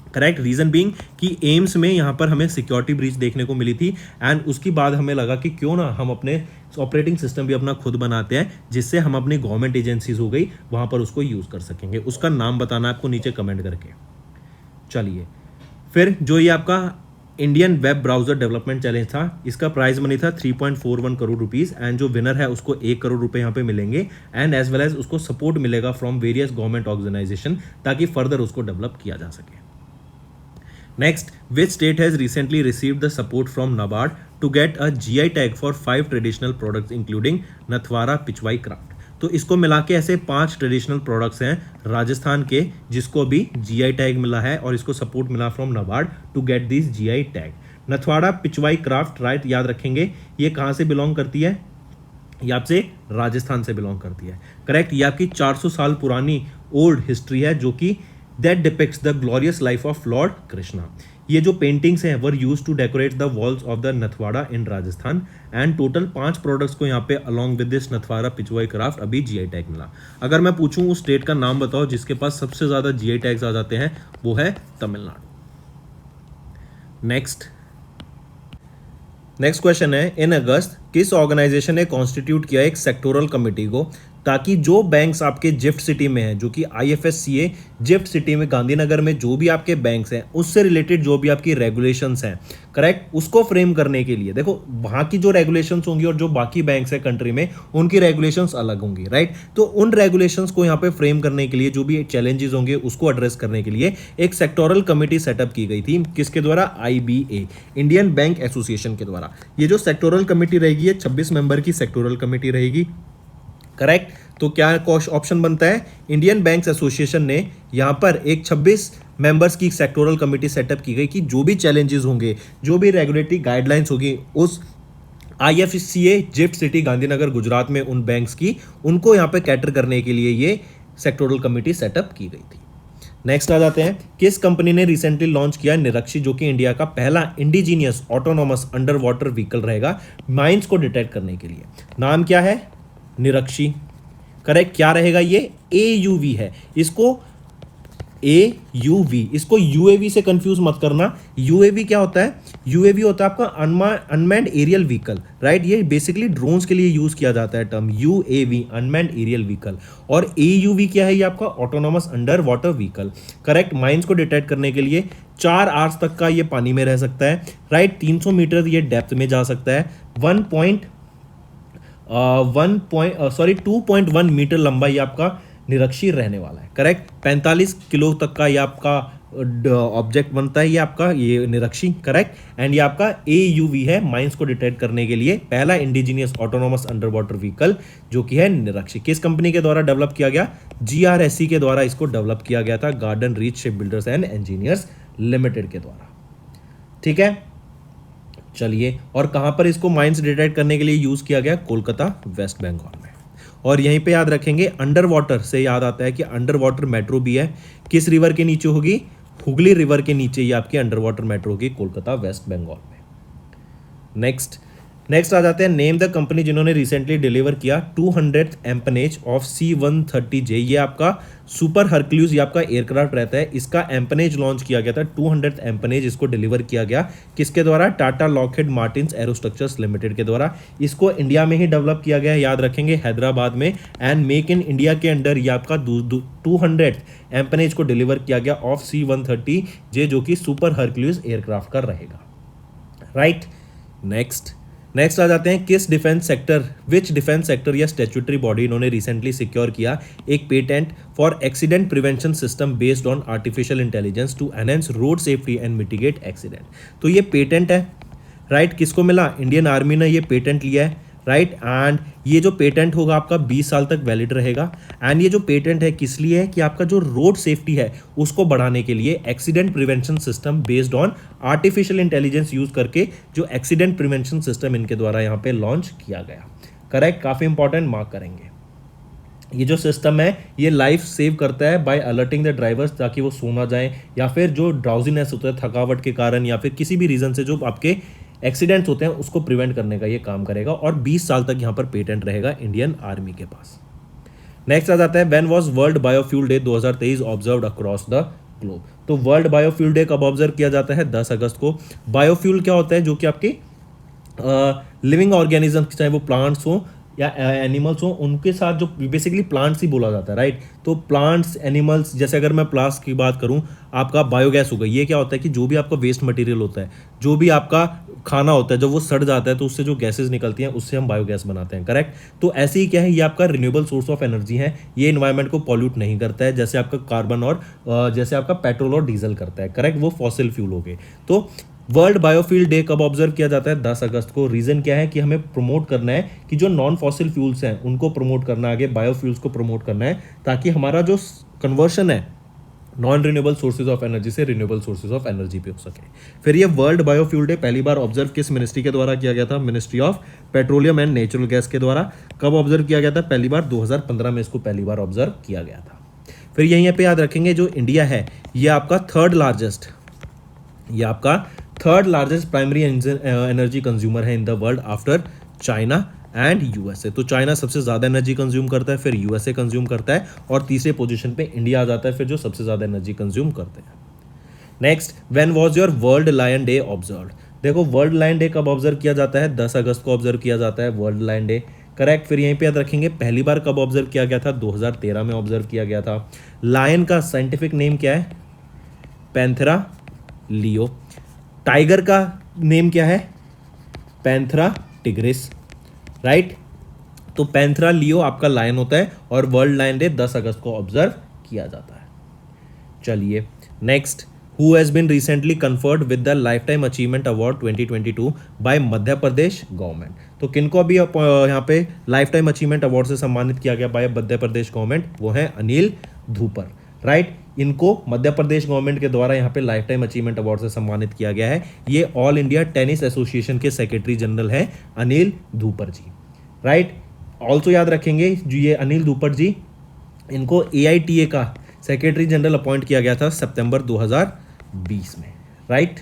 करेक्ट। रीजन बीइंग कि एम्स में यहां पर हमें सिक्योरिटी ब्रीच देखने को मिली थी एंड उसके बाद हमें लगा कि क्यों ना हम अपने ऑपरेटिंग सिस्टम भी अपना खुद बनाते हैं जिससे हम अपनी गवर्नमेंट एजेंसीज हो गई वहां पर उसको यूज कर सकेंगे। उसका नाम बताना आपको नीचे कमेंट करके। चलिए फिर जो ये आपका Indian web browser development challenge था, इसका प्राइज मनी था 3.41 करोड़ रुपीस एंड जो विनर है उसको 1 करोड़ रुपए यहाँ पे मिलेंगे एंड एज वेल एज उसको सपोर्ट मिलेगा फ्रॉम वेरियस गवर्नमेंट ऑर्गेनाइजेशन ताकि फर्दर उसको डेवलप किया जा सके। Next, which state has recently received the support from NABARD to get a GI tag for 5 traditional products including Nathdwara Pichwai craft. तो इसको मिला के ऐसे 5 ट्रेडिशनल प्रोडक्ट्स हैं राजस्थान के जिसको भी GI टैग मिला है और इसको सपोर्ट मिला from NABARD to get this GI tag. Nathdwara Pichwai craft, right, याद रखेंगे ये कहाँ से बिलोंग करती है, ये आपसे राजस्थान से बिलोंग करती है, करेक्ट। ये आपकी 400 साल पुरानी ओल्ड हिस्ट्री है जो कि that depicts the glorious life of Lord Krishna। ये जो पेंटिंग्स हैं were used to decorate the walls of the Nathdwara in Rajasthan and total 5 products को यहाँ पे along with this Nathdwara Pichwai craft अभी GI टैग मिला। अगर मैं पूछूं उस स्टेट का नाम बताओ जिसके पास सबसे ज्यादा GI टैग्स आ जाते हैं, वो है तमिलनाडु। नेक्स्ट क्वेश्चन है, इन अगस्त किस ऑर्गेनाइजेशन ने कॉन्स्टिट्यूट किया एक सेक्टोरल कमेटी को, ताकि जो बैंक्स आपके जिफ्ट सिटी में हैं, जो कि IFSCA जिफ्ट सिटी में गांधीनगर में जो भी आपके बैंक्स हैं उससे रिलेटेड जो भी आपकी रेगुलेशंस हैं, करेक्ट, उसको फ्रेम करने के लिए। देखो वहाँ की जो रेगुलेशंस होंगी और जो बाकी बैंक्स हैं कंट्री में उनकी रेगुलेशंस अलग होंगी, राइट। तो उन रेगुलेशंस को यहाँ पे फ्रेम करने के लिए जो भी चैलेंजेस होंगे उसको एड्रेस करने के लिए एक सेक्टोरल कमेटी सेटअप की गई थी। किसके द्वारा? IBA, इंडियन बैंक एसोसिएशन के द्वारा। ये जो सेक्टोरल कमेटी रहेगी, ये 26 मेंबर की सेक्टोरल कमेटी रहेगी, करेक्ट। तो क्या ऑप्शन बनता है? इंडियन बैंक्स एसोसिएशन ने यहाँ पर एक 26 मेंबर्स की सेक्टोरल कमेटी सेटअप की गई कि जो भी चैलेंजेस होंगे, जो भी रेगुलेटरी गाइडलाइंस होगी उस IFSCA gift city Gandhinagar Gujarat में उन बैंक्स की, उनको यहाँ पे कैटर करने के लिए ये सेक्टोरल कमेटी सेटअप की गई थी। नेक्स्ट आ जाते हैं, किस कंपनी ने रिसेंटली लॉन्च किया निरक्षी, जो कि इंडिया का पहला indigenous autonomous under water vehicle रहेगा माइंस को डिटेक्ट करने के लिए। नाम क्या है? निरक्षी, करेक्ट। क्या रहेगा ये? AUV है। इसको AUV, इसको UAV से कंफ्यूज मत करना। UAV क्या होता है? UAV होता है आपका अनमैन्ड एरियल व्हीकल, राइट। ये बेसिकली ड्रोन्स के लिए यूज किया जाता है term UAV, unmanned aerial vehicle. और AUV क्या है? ये आपका autonomous under water vehicle, correct. Mines को डिटेक्ट करने के लिए 4 आवर्स तक का ये पानी में रह सकता है, राइट। 300 मीटर ये डेप्थ में जा सकता है। 2.1 मीटर लंबा ये आपका निरक्षी रहने वाला है, करेक्ट। 45 किलो तक का ये आपका ऑब्जेक्ट बनता है, ये आपका ये निरक्षी, करेक्ट। एंड ये आपका AUV है, माइंस को डिटेक्ट करने के लिए पहला indigenous autonomous under water vehicle जो कि है निरक्षी। किस कंपनी के द्वारा डेवलप किया गया? GRSE के द्वारा इसको डेवलप किया गया था, garden reach ship builders and engineers limited के द्वारा, ठीक है। चलिए, और कहां पर इसको माइंस डिटेक्ट करने के लिए यूज किया गया? कोलकाता, वेस्ट बंगाल में। और यहीं पे याद रखेंगे, अंडर वाटर से याद आता है कि अंडर वाटर मेट्रो भी है। किस रिवर के नीचे होगी? हुगली रिवर के नीचे ये आपकी अंडर वाटर मेट्रो होगी कोलकाता, वेस्ट बंगाल में। नेक्स्ट आ जाते हैं, नेम द कंपनी जिन्होंने रिसेंटली डिलीवर किया 200th एम्पनेज ऑफ C-130J। ये आपका सुपर हरक्यूलिस, ये आपका एयरक्राफ्ट रहता है। इसका एम्पनेज लॉन्च किया गया था, 200th एम्पनेज इसको डिलीवर किया गया। किसके द्वारा? टाटा लॉकहीड मार्टिन एरोस्ट्रक्चर्स लिमिटेड के द्वारा। इसको इंडिया में ही डेवलप किया गया है, याद रखेंगे, हैदराबाद में। एंड मेक इन इंडिया के अंडर ये आपका 200th एम्पनेज को डिलीवर किया गया ऑफ C-130J, जो कि सुपर हरक्यूलिस एयरक्राफ्ट का रहेगा, राइट। नेक्स्ट आ जाते हैं, किस डिफेंस सेक्टर या स्टैट्यूटरी बॉडी इन्होंने रिसेंटली सिक्योर किया एक patent for accident prevention system based on artificial intelligence to enhance road safety and mitigate accident. तो ये पेटेंट है, राइट। किसको मिला? इंडियन आर्मी ने ये पेटेंट लिया है, राइट। एंड ये जो पेटेंट होगा आपका 20 साल तक वैलिड रहेगा। एंड ये जो पेटेंट है किस लिए है? कि आपका जो रोड सेफ्टी है उसको बढ़ाने के लिए accident prevention system based on artificial intelligence use करके जो एक्सीडेंट प्रिवेंशन सिस्टम इनके द्वारा यहाँ पे लॉन्च किया गया, करेक्ट। काफी इंपॉर्टेंट, मार्क करेंगे। ये जो सिस्टम है ये लाइफ सेव करता है बाय अलर्टिंग द ड्राइवर्स, ताकि वो सो ना जाए, या फिर जो ड्राउजीनेस होता है थकावट के कारण, या फिर किसी भी रीजन से जो आपके एक्सीडेंट्स होते हैं उसको प्रिवेंट करने का ये काम करेगा। और 20 साल तक यहाँ पर पेटेंट रहेगा इंडियन आर्मी के पास। नेक्स्ट आ जाता है, when was world biofuel day 2023 observed across the globe. तो वर्ल्ड बायोफ्यूल डे कब ऑब्जर्व किया जाता है? 10 अगस्त को। बायोफ्यूल क्या होता है? जो कि आपके लिविंग ऑर्गेनिजम्स, चाहे वो प्लांट्स हो या एनिमल्स हो, उनके साथ जो बेसिकली प्लांट्स ही बोला जाता है, राइट। तो प्लांट्स, एनिमल्स, जैसे अगर मैं प्लांट्स की बात करूं, आपका बायोगैस होगा। ये क्या होता है कि जो भी आपका वेस्ट मटेरियल होता है, जो भी आपका खाना होता है, जब वो सड़ जाता है तो उससे जो गैसेज निकलती हैं उससे हम बायोगैस बनाते हैं, करेक्ट। तो ऐसे ही क्या है, ये आपका रिन्यूएबल सोर्स ऑफ एनर्जी है। ये इन्वायरमेंट को पॉल्यूट नहीं करता है जैसे आपका कार्बन और जैसे आपका पेट्रोल और डीजल करता है, करेक्ट। वो फॉसिल फ्यूल हो गए। तो वर्ल्ड बायोफ्यूल डे कब ऑब्जर्व किया जाता है? 10 अगस्त को। रीजन क्या है कि हमें प्रमोट करना है कि जो नॉन फॉसिल फ्यूल्स हैं उनको प्रमोट करना, आगे बायोफ्यूल्स को प्रमोट करना है, ताकि हमारा जो कन्वर्शन है non renewable sources of energy से रिन्यूएबल सोर्सेज ऑफ एनर्जी पे हो सके। फिर ये वर्ल्ड बायोफ्यूल डे पहली बार ऑब्जर्व किस मिनिस्ट्री के द्वारा किया गया था? Ministry of petroleum and natural gas के द्वारा। कब ऑब्जर्व किया गया था? पहली बार 2015 में इसको पहली बार ऑब्जर्व किया गया था। फिर यहीं पे याद रखेंगे, जो इंडिया है ये आपका third largest primary energy consumer है in the world after China and USA. तो चाइना सबसे ज्यादा एनर्जी कंज्यूम करता है, फिर यूएसए कंज्यूम करता है, और तीसरे पोजीशन पे इंडिया आ जाता है, फिर जो सबसे ज्यादा एनर्जी कंज्यूम करते हैं। Next, when was your world lion day observed? देखो वर्ल्ड लायन डे कब ऑब्जर्व किया जाता है? 10 अगस्त को ऑब्जर्व किया जाता है वर्ल्ड लायन डे। करेक्ट। फिर यहीं पे याद रखेंगे पहली बार कब ऑब्जर्व किया गया था? 2013 में ऑब्जर्व किया गया था। लायन का साइंटिफिक नेम क्या है? Panthera leo. टाइगर का नेम क्या है? Panthera tigris. राइट। तो पैंथेरा लियो आपका लायन होता है और वर्ल्ड लायन डे 10 अगस्त को ऑब्जर्व किया जाता है। चलिए next, who has been recently conferred with the life time achievement award 2022 by Madhya Pradesh government. तो किनको अभी यहाँ पे लाइफ टाइम अचीवमेंट अवार्ड से सम्मानित किया गया बाय मध्य प्रदेश गवर्नमेंट? वो है अनिल धूपर। राइट। इनको मध्य प्रदेश गवर्नमेंट के द्वारा यहाँ पे लाइफ टाइम अचीवमेंट अवार्ड से सम्मानित किया गया है। ये ऑल इंडिया टेनिस एसोसिएशन के सेक्रेटरी जनरल है अनिल धूपर जी। राइट। ऑल्सो याद रखेंगे जो ये अनिल धूपर जी, इनको AITA का सेक्रेटरी जनरल अपॉइंट किया गया था सितंबर 2020 में। राइट।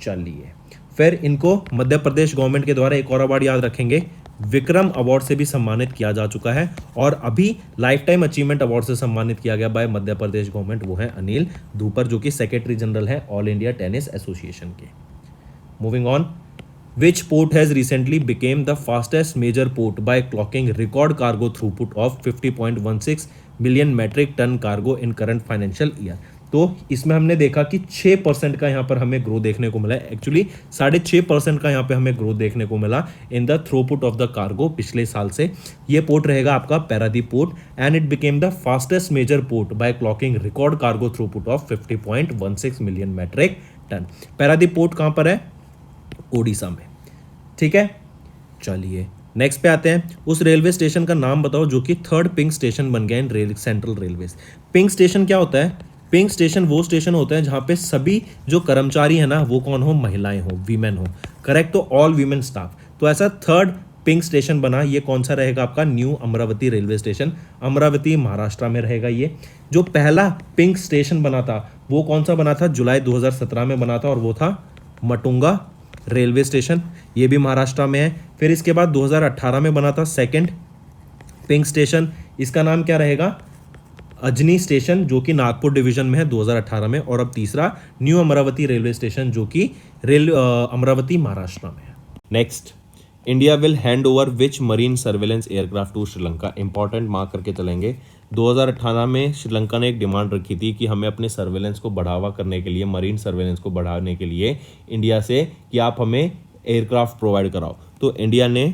चलिए फिर इनको मध्य प्रदेश गवर्नमेंट के द्वारा एक और अवार्ड याद रखेंगे, विक्रम अवार्ड से भी सम्मानित किया जा चुका है और अभी लाइफ टाइम अचीवमेंट अवार्ड से सम्मानित किया गया बाय मध्य प्रदेश गवर्नमेंट, वो है अनिल धूपर जो कि सेक्रेटरी जनरल है ऑल इंडिया टेनिस एसोसिएशन के। Moving on, which port has recently became the fastest major port by clocking record cargo throughput of 50.16 million metric ton cargo in current financial year। तो इसमें हमने देखा कि 6% का यहाँ पर हमें ग्रोथ देखने को मिला है। एक्चुअली 6.5% का यहाँ पे हमें ग्रोथ देखने को मिला in the throughput of the cargo पिछले साल से। ये पोर्ट रहेगा आपका Paradip port and it became the fastest major port by clocking record cargo throughput of 50.16 million metric tonne. Paradip port कहाँ पर है? ओडिशा में। ठीक है। चलिए नेक्स्ट पे आते हैं, उस रेलवे स्टेशन का नाम बताओ जो कि थर्ड पिंक स्टेशन बन गया in central railway. Pink station क्या होता है? पिंक स्टेशन वो स्टेशन होता है जहां पे सभी जो कर्मचारी है ना वो कौन हो? महिलाएं हो, वीमेन हो। करेक्ट। तो ऑल वीमेन स्टाफ। तो ऐसा थर्ड पिंक स्टेशन बना, ये कौन सा रहेगा आपका? New Amravati railway station, Amravati Maharashtra में रहेगा ये। जो पहला पिंक स्टेशन बना था वो कौन सा बना था? जुलाई 2017 में बना था और वो था मटुंगा रेलवे स्टेशन, ये भी महाराष्ट्र में है। फिर इसके बाद 2018 में बना था सेकंड पिंक स्टेशन, इसका नाम क्या रहेगा? अजनी स्टेशन जो कि नागपुर डिवीजन में है 2018 में। और अब तीसरा न्यू अमरावती रेलवे स्टेशन जो कि अमरावती महाराष्ट्र में है। Next, India will hand over which marine surveillance aircraft to Sri Lanka. Important mark करके चलेंगे। 2018 में श्रीलंका ने एक डिमांड रखी थी कि हमें अपने सर्वेलेंस को बढ़ावा करने के लिए, मरीन सर्वेलेंस को बढ़ाने के लिए इंडिया से कि आप हमें एयरक्राफ्ट प्रोवाइड कराओ। तो इंडिया ने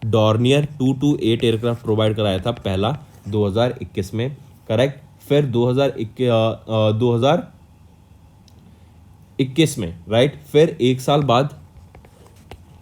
डॉर्नियर 228 एयरक्राफ्ट प्रोवाइड कराया था पहला 2021 में। करेक्ट। फिर 2021 में, राइट, फिर एक साल बाद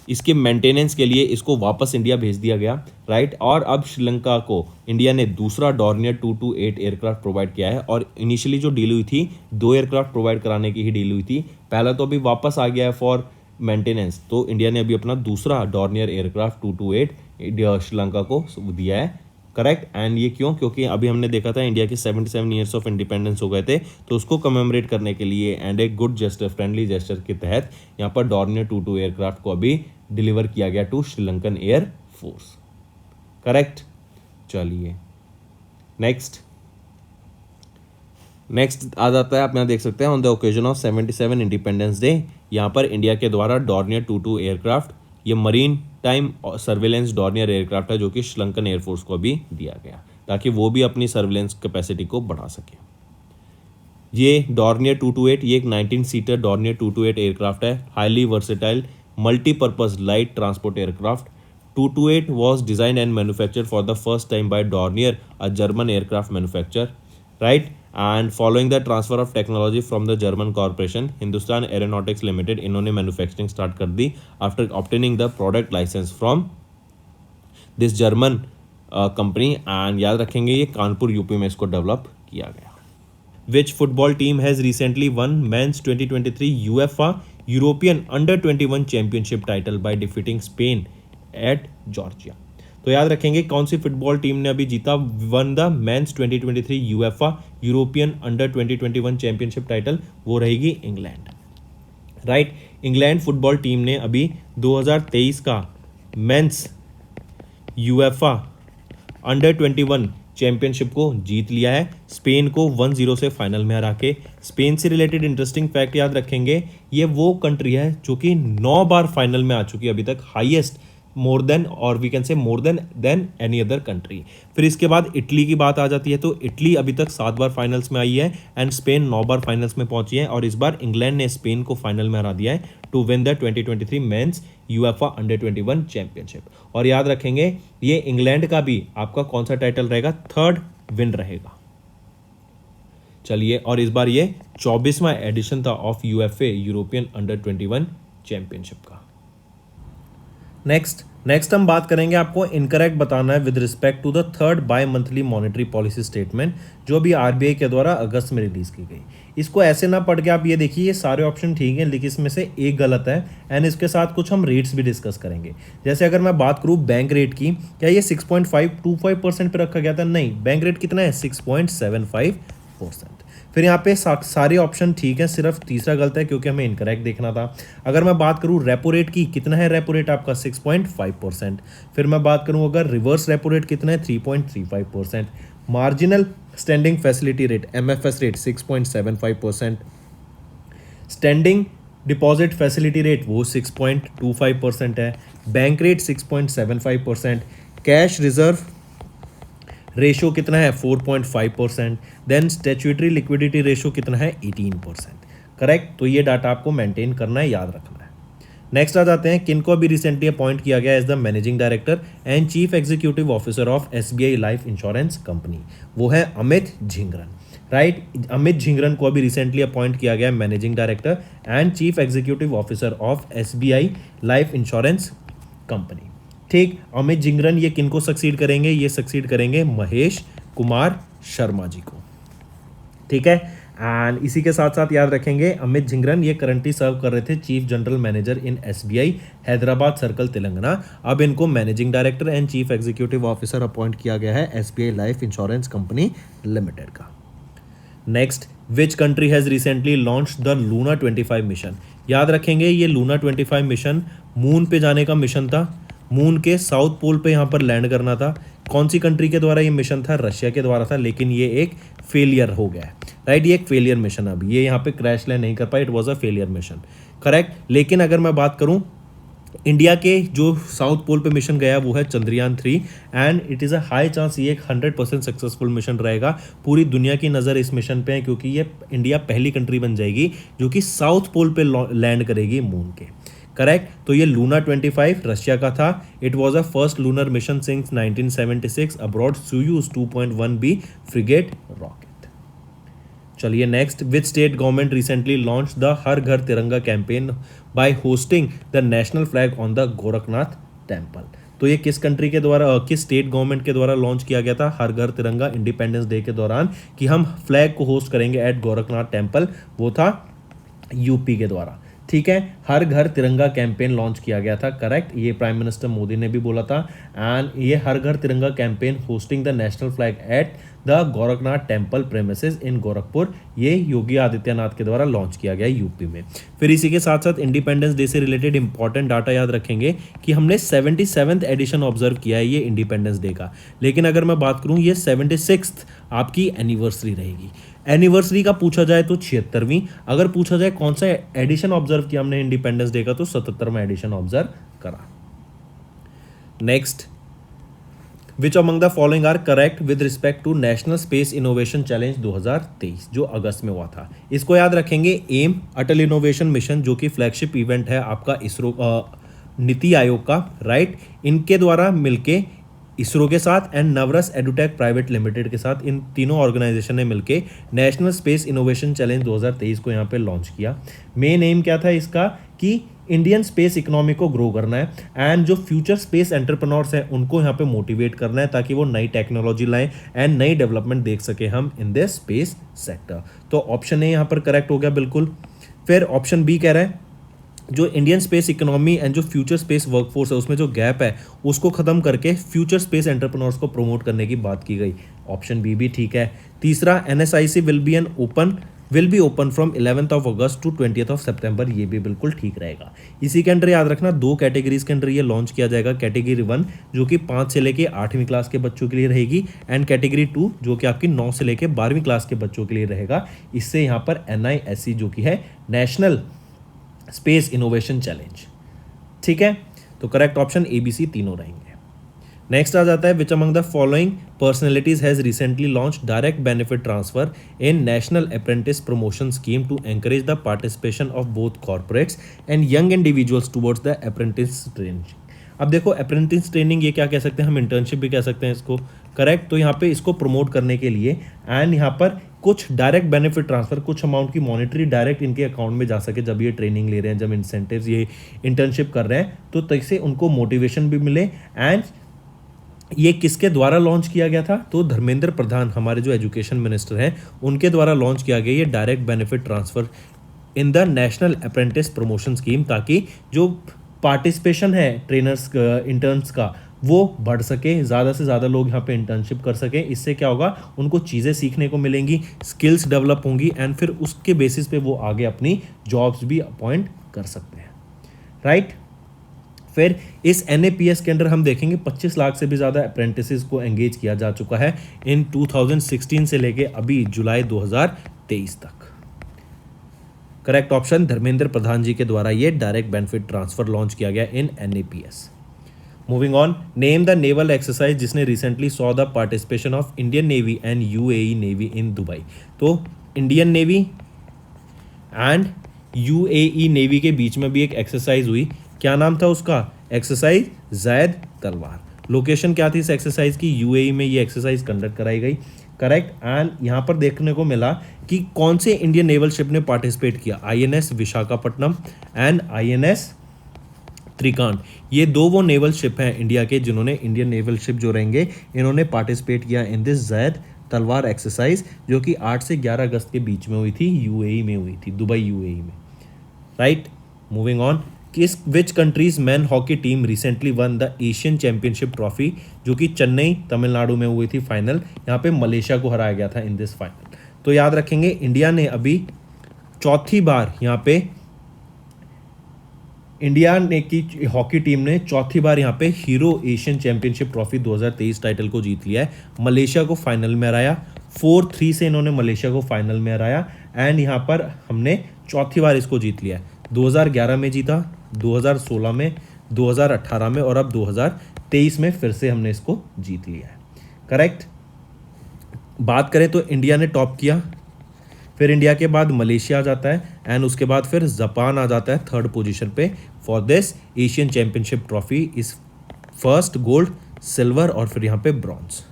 इसके मेंटेनेंस के लिए इसको वापस इंडिया भेज दिया गया। राइट। और अब श्रीलंका को इंडिया ने दूसरा डॉर्नियर 228 एयरक्राफ्ट प्रोवाइड किया है। और इनिशियली जो डील हुई थी 2 एयरक्राफ्ट प्रोवाइड कराने की ही डील हुई थी, पहला तो अभी वापस आ गया है फॉर मेंटेनेंस। तो इंडिया ने अभी अपना दूसरा डॉर्नियर एयरक्राफ्ट 228 श्रीलंका को दिया है। करेक्ट। एंड ये क्यों? क्योंकि अभी हमने देखा था इंडिया के 77 ईयर्स ऑफ इंडिपेंडेंस हो गए थे, तो उसको कमेमोरेट करने के लिए एंड एक गुड जेस्टर, फ्रेंडली जेस्टर के तहत यहाँ पर डॉर्नियर 22 एयरक्राफ्ट को अभी डिलीवर किया गया to Sri Lankan air force. Correct. चलिए नेक्स्ट आ जाता है, आप यहाँ देख सकते हैं, on the occasion of 77 independence day यहाँ पर इंडिया के द्वारा डॉर्नियर 22 एयरक्राफ्ट, ये maritime surveillance Dornier aircraft है जो कि श्रीलंकन एयरफोर्स को भी दिया गया ताकि वो भी अपनी सर्विलेंस कैपेसिटी को बढ़ा सके। ये डॉर्नियर 228 ये एक 19 सीटर डॉर्नियर 228 एयरक्राफ्ट है, highly versatile multipurpose light transport aircraft. 228 was designed and manufactured for the first time by Dornier, a German aircraft manufacturer, right? And following the transfer of technology from the German corporation, Hindustan Aeronautics Limited, इन्होंने manufacturing start कर दी after obtaining the product license from this German company. And याद रखेंगे ये Kanpur UP में इसको develop किया गया। Which football team has recently won men's 2023 UEFA European Under-21 Championship title by defeating Spain at Georgia? तो याद रखेंगे कौन सी फुटबॉल टीम ने अभी जीता won the men's 2023 UEFA European under 2021 championship title? वो रहेगी England. Right. England football team ने अभी 2023 का मेंस यूएफा अंडर 21 चैंपियनशिप को जीत लिया है, स्पेन को 1-0 से फाइनल में हरा के। स्पेन से रिलेटेड इंटरेस्टिंग फैक्ट याद रखेंगे, ये वो कंट्री है जो कि 9 बार फाइनल में आ चुकी है अभी तक, हाईएस्ट, मोर देन, और we can say more than any other country. फिर इसके बाद इटली की बात आ जाती है, तो इटली अभी तक 7 बार फाइनल्स में आई है एंड स्पेन 9 बार फाइनल्स में पहुंची है, और इस बार इंग्लैंड ने स्पेन को फाइनल में हरा दिया है to win the 2023 men's UEFA under 21 championship. और याद रखेंगे ये इंग्लैंड का भी आपका कौन सा टाइटल रहेगा, 3rd विन रहेगा। चलिए, और इस बार ये 24वां एडिशन था of UEFA European under 21 championship का। नेक्स्ट हम बात करेंगे, आपको इनकरेक्ट बताना है with respect to the 3rd bi monthly monetary policy statement जो भी आरबीआई के द्वारा अगस्त में रिलीज की गई। इसको ऐसे ना पढ़ के आप ये देखिए, ये सारे ऑप्शन ठीक हैं लेकिन इसमें से एक गलत है, एंड इसके साथ कुछ हम रेट्स भी डिस्कस करेंगे। जैसे अगर मैं बात करूँ बैंक रेट की, क्या ये 6.525% पे रखा गया था? नहीं, बैंक रेट कितना है, 6.75%। फिर यहाँ पे सारे ऑप्शन ठीक हैं, सिर्फ तीसरा गलत है क्योंकि हमें इनकरेक्ट देखना था। अगर मैं बात करूँ रेपो रेट की, कितना है रेपो रेट आपका, 6.5%। फिर मैं बात करूँ अगर रिवर्स रेपो रेट कितना है, 3.35%। मार्जिनल स्टैंडिंग फैसिलिटी रेट एमएफएस rate 6.75%। Standing deposit facility rate वो 6.25% है। Bank rate 6.75%। Cash reserve ratio कितना है, 4.5%। देन स्टैट्यूटरी लिक्विडिटी रेशो कितना है, 18%। करेक्ट, तो ये डाटा आपको मेंटेन करना है, याद रखना है। नेक्स्ट आ जाते हैं, किनको अभी रिसेंटली अपॉइंट किया गया as the managing director and chief executive officer of SBI life insurance company, वो है अमित झिंगरन। राइट, अमित झिंगरन को अभी रिसेंटली अपॉइंट किया गया managing director and chief executive officer of SBI life insurance company. ठीक, अमित झिंगरन ये किनको सक्सीड करेंगे, ये सक्सीड करेंगे महेश कुमार शर्मा जी को। ठीक है, एंड इसी के साथ साथ याद रखेंगे अमित झिंगरन ये करंटली सर्व कर रहे थे chief general manager in SBI Hyderabad circle Telangana. अब इनको managing director and chief executive officer appoint किया गया है SBI life insurance company limited का। Next, which country has recently launch the Luna 25 mission. याद रखेंगे ये लूना 25 मिशन मून पे जाने का मिशन था, मून के साउथ पोल पे यहाँ पर लैंड करना था। कौन सी कंट्री के द्वारा ये मिशन था, रशिया के द्वारा था, लेकिन ये एक फेलियर हो गया है। राइट, ये एक फेलियर मिशन, अब ये यहाँ पे क्रैश लैंड नहीं कर पाया, it was a failure mission. Correct, लेकिन अगर मैं बात करूँ इंडिया के जो साउथ पोल पे मिशन गया वो है Chandrayaan 3 and it is a high chance ये एक 100% सक्सेसफुल मिशन रहेगा। पूरी दुनिया की नज़र इस मिशन पे है क्योंकि ये इंडिया पहली कंट्री बन जाएगी जो कि साउथ पोल पे लैंड करेगी मून के। करेक्ट, तो ये लूना 25 रशिया का था। It was a first lunar mission since 1976 abroad Soyuz 2.1B Fregat rocket. चलिए next, which state government recently launch the Har Ghar Tiranga campaign by hosting the national flag on the Gorakhnath temple. तो ये किस country के द्वारा, किस state government के द्वारा launch किया गया था हर घर तिरंगा इंडिपेंडेंस डे के दौरान कि हम फ्लैग को होस्ट करेंगे एट गोरखनाथ टेम्पल, वो था यूपी के द्वारा। ठीक है, हर घर तिरंगा कैंपेन लॉन्च किया गया था। करेक्ट, ये प्राइम मिनिस्टर मोदी ने भी बोला था। एंड ये Har Ghar Tiranga campaign hosting the national flag at the Gorakhnath temple premises in Gorakhpur, ये योगी आदित्यनाथ के द्वारा लॉन्च किया गया यूपी में। फिर इसी के साथ साथ इंडिपेंडेंस डे से रिलेटेड इंपॉर्टेंट डाटा याद रखेंगे कि हमने 77th एडिशन ऑब्जर्व किया है ये इंडिपेंडेंस डे का, लेकिन अगर मैं बात करूँ ये 76th आपकी एनिवर्सरी रहेगी। एनिवर्सरी का पूछा जाए तो 76वीं, अगर पूछा जाए कौन सा एडिशन ऑब्जर्व किया हमने इंडिपेंडेंस डे का तो 77वां एडिशन ऑब्जर्व करा। Next, which among the following are correct with respect to national space innovation challenge 2023 जो अगस्त में हुआ था। इसको याद रखेंगे, एम अटल इनोवेशन मिशन जो कि फ्लैगशिप इवेंट है आपका इसरो नीति आयोग का। राइट, इनके द्वारा मिलके इसरो के साथ एंड नवरस एडुटेक प्राइवेट लिमिटेड के साथ इन तीनों ऑर्गेनाइजेशन ने मिलके नेशनल स्पेस इनोवेशन चैलेंज 2023 को यहाँ पे लॉन्च किया। मेन एम क्या था इसका कि इंडियन स्पेस इकोनॉमी को ग्रो करना है एंड जो फ्यूचर स्पेस एंटरप्रेन्योर्स हैं उनको यहाँ पे मोटिवेट करना है ताकि वो नई टेक्नोलॉजी लाएं एंड नई डेवलपमेंट देख सके हम इन द स्पेस सेक्टर। तो ऑप्शन ए यहाँ पर करेक्ट हो गया बिल्कुल। फिर ऑप्शन बी कह रहा है जो इंडियन स्पेस इकोनॉमी एंड जो फ्यूचर स्पेस वर्कफोर्स है उसमें जो गैप है उसको खत्म करके फ्यूचर स्पेस एंटरप्रेन्योर्स को प्रमोट करने की बात की गई। ऑप्शन बी भी ठीक है। तीसरा, NSIC will be an open will be open from 11th of August to 20th of September, ये भी बिल्कुल ठीक रहेगा। इसी के अंडर याद रखना 2 कैटेगरीज के अंडर ये लॉन्च किया जाएगा। कैटेगरी 1 जो कि 5 से लेके 8वीं क्लास के बच्चों के लिए रहेगी, एंड कैटेगरी 2 जो कि आपकी 9 से लेके 12वीं क्लास के बच्चों के लिए रहेगा। इससे यहाँ पर NISC जो कि है नेशनल स्पेस इनोवेशन चैलेंज, ठीक है। तो करेक्ट ऑप्शन ABC तीनों रहेंगे। नेक्स्ट आ जाता है, which among the following personalities has recently launch direct benefit transfer in national apprentice promotion scheme to encourage the participation of both corporates and young individuals towards the apprentice training. अब देखो apprentice training ये क्या कह सकते हैं हम, internship भी कह सकते हैं इसको, करेक्ट। तो यहाँ पे इसको प्रमोट करने के लिए एंड यहाँ पर कुछ डायरेक्ट बेनिफिट ट्रांसफर, कुछ अमाउंट की मॉनेटरी डायरेक्ट इनके अकाउंट में जा सके जब ये ट्रेनिंग ले रहे हैं, जब इंसेंटिव्स ये इंटर्नशिप कर रहे हैं, तो तैसे उनको मोटिवेशन भी मिले। एंड ये किसके द्वारा लॉन्च किया गया था, तो धर्मेंद्र प्रधान हमारे जो एजुकेशन मिनिस्टर हैं उनके द्वारा लॉन्च किया गया ये direct benefit transfer in the national apprentice promotion scheme, ताकि जो पार्टिसिपेशन है ट्रेनर्स इंटर्न्स का वो बढ़ सके, ज़्यादा से ज़्यादा लोग यहाँ पे इंटर्नशिप कर सकें। इससे क्या होगा, उनको चीज़ें सीखने को मिलेंगी, स्किल्स डेवलप होंगी, एंड फिर उसके बेसिस पे वो आगे अपनी जॉब्स भी अपॉइंट कर सकते हैं, राइट। फिर इस NAPS के अंदर हम देखेंगे 25 लाख से भी ज़्यादा अप्रेंटिसेस को एंगेज किया जा चुका है इन 2016 से लेके अभी जुलाई 2023 तक। करेक्ट ऑप्शन धर्मेंद्र प्रधान जी के द्वारा ये डायरेक्ट बेनिफिट ट्रांसफर लॉन्च किया गया in NAPS। Moving on, name the naval exercise जिसने recently saw the participation of Indian navy and UAE navy in Dubai. तो Indian navy and UAE navy के बीच में भी एक एक्सरसाइज हुई, क्या नाम था उसका, एक्सरसाइज जैद तलवार। लोकेशन क्या थी इस एक्सरसाइज की, UAE में ये एक्सरसाइज कंडक्ट कराई गई, करेक्ट। एंड यहाँ पर देखने को मिला कि कौन से इंडियन नेवल शिप ने पार्टिसिपेट किया, INS Visakhapatnam and INS Trikand. ये दो वो नेवल शिप हैं इंडिया के जिन्होंने, इंडियन नेवल शिप जो रहेंगे इन्होंने पार्टिसिपेट किया इन दिस जैद तलवार एक्सरसाइज, जो कि 8 से 11 अगस्त के बीच में हुई थी, UAE में हुई थी, दुबई UAE में, राइट। मूविंग ऑन, किस which countries man hockey team recently one the Asian championship trophy, जो कि चेन्नई तमिलनाडु में हुई थी फाइनल, यहाँ पे मलेशिया को हराया गया था इन दिस फाइनल। तो याद रखेंगे इंडिया ने अभी चौथी बार यहाँ पे, इंडिया ने की हॉकी टीम ने चौथी बार यहाँ पे hero Asian championship trophy 2023 title को जीत लिया है। मलेशिया को फाइनल में हराया, 4-3 से इन्होंने मलेशिया को फाइनल में हराया, एंड यहाँ पर हमने चौथी बार इसको जीत लिया है। 2011 में जीता, 2016 में, 2018 में, और अब 2023 में फिर से हमने इसको जीत लिया है, करेक्ट। बात करें तो इंडिया ने टॉप किया, फिर इंडिया के बाद मलेशिया आ जाता है, एंड उसके बाद फिर जापान आ जाता है थर्ड पोजीशन पे for this Asian championship trophy इस फर्स्ट गोल्ड, सिल्वर और फिर यहाँ पे ब्रॉन्ज।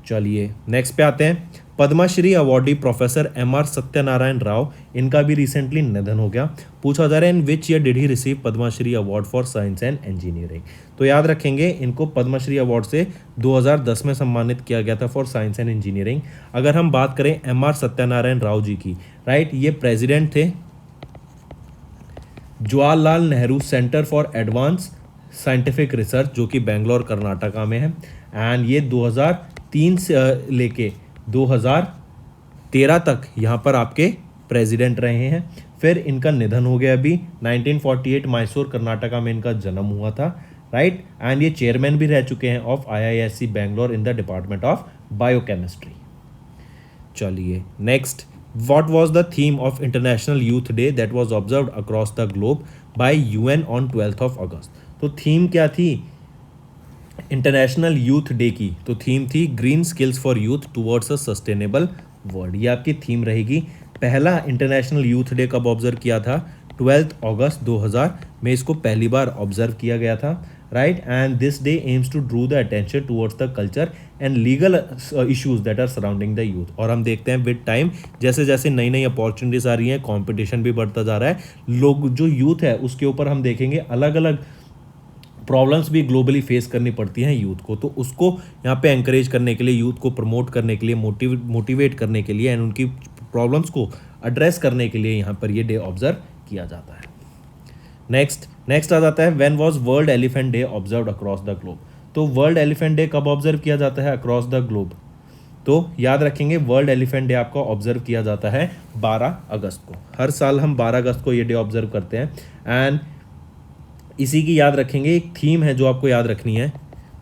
चलिए नेक्स्ट पे आते हैं, Padma Shri awardee professor MR Satyanarayana Rao, इनका भी रिसेंटली निधन हो गया। पूछा जा रहा है in which year did he receive Padmashri award for science and engineering. तो याद रखेंगे इनको पद्मश्री अवार्ड से 2010 में सम्मानित किया गया था फॉर साइंस एंड इंजीनियरिंग। अगर हम बात करें MR सत्यनारायण राव जी की, राइट, ये प्रेसिडेंट थे Jawaharlal Nehru centre for advance scientific research, जो कि बेंगलोर कर्नाटका में है, एंड ये 2003 से लेके 2013 तक यहाँ पर आपके प्रेसिडेंट रहे हैं। फिर इनका निधन हो गया अभी 1948, मैसूर कर्नाटका में इनका जन्म हुआ था, राइट। एंड ये चेयरमैन भी रह चुके हैं of IISc Bangalore in the department of biochemistry. चलिए next, what was the theme of international youth day that was observed across the globe by UN on 12th of August. तो theme क्या थी international youth day की, तो theme थी green skills for youth towards a sustainable world, ये आपकी theme रहेगी। पहला इंटरनेशनल यूथ डे कब ऑब्जर्व किया था, 12 अगस्त 2000 में इसको पहली बार ऑब्जर्व किया गया था, right. And this day aims to draw the attention towards the culture and legal issues that are surrounding the youth. और हम देखते हैं विद टाइम जैसे जैसे नई नई अपॉर्चुनिटीज आ रही हैं, कॉम्पिटिशन भी बढ़ता जा रहा है, लोग जो यूथ है उसके ऊपर हम देखेंगे अलग अलग प्रॉब्लम्स भी ग्लोबली फेस करनी पड़ती हैं यूथ को। तो उसको यहाँ पे एंकरेज करने के लिए, यूथ को प्रमोट करने के लिए, मोटिवेट करने के लिए, एंड उनकी प्रॉब्लम्स को एड्रेस करने के लिए यहाँ पर ये डे ऑब्जर्व किया जाता है। नेक्स्ट आ जाता है when was world elephant day observed across the globe. तो वर्ल्ड एलिफेंट डे कब ऑब्जर्व किया जाता है अक्रॉस द ग्लोब, तो याद रखेंगे वर्ल्ड एलिफेंट डे आपका ऑब्जर्व किया जाता है 12 अगस्त को। हर साल हम 12 अगस्त को ये डे ऑब्जर्व करते हैं। एंड इसी की याद रखेंगे, एक थीम है जो आपको याद रखनी है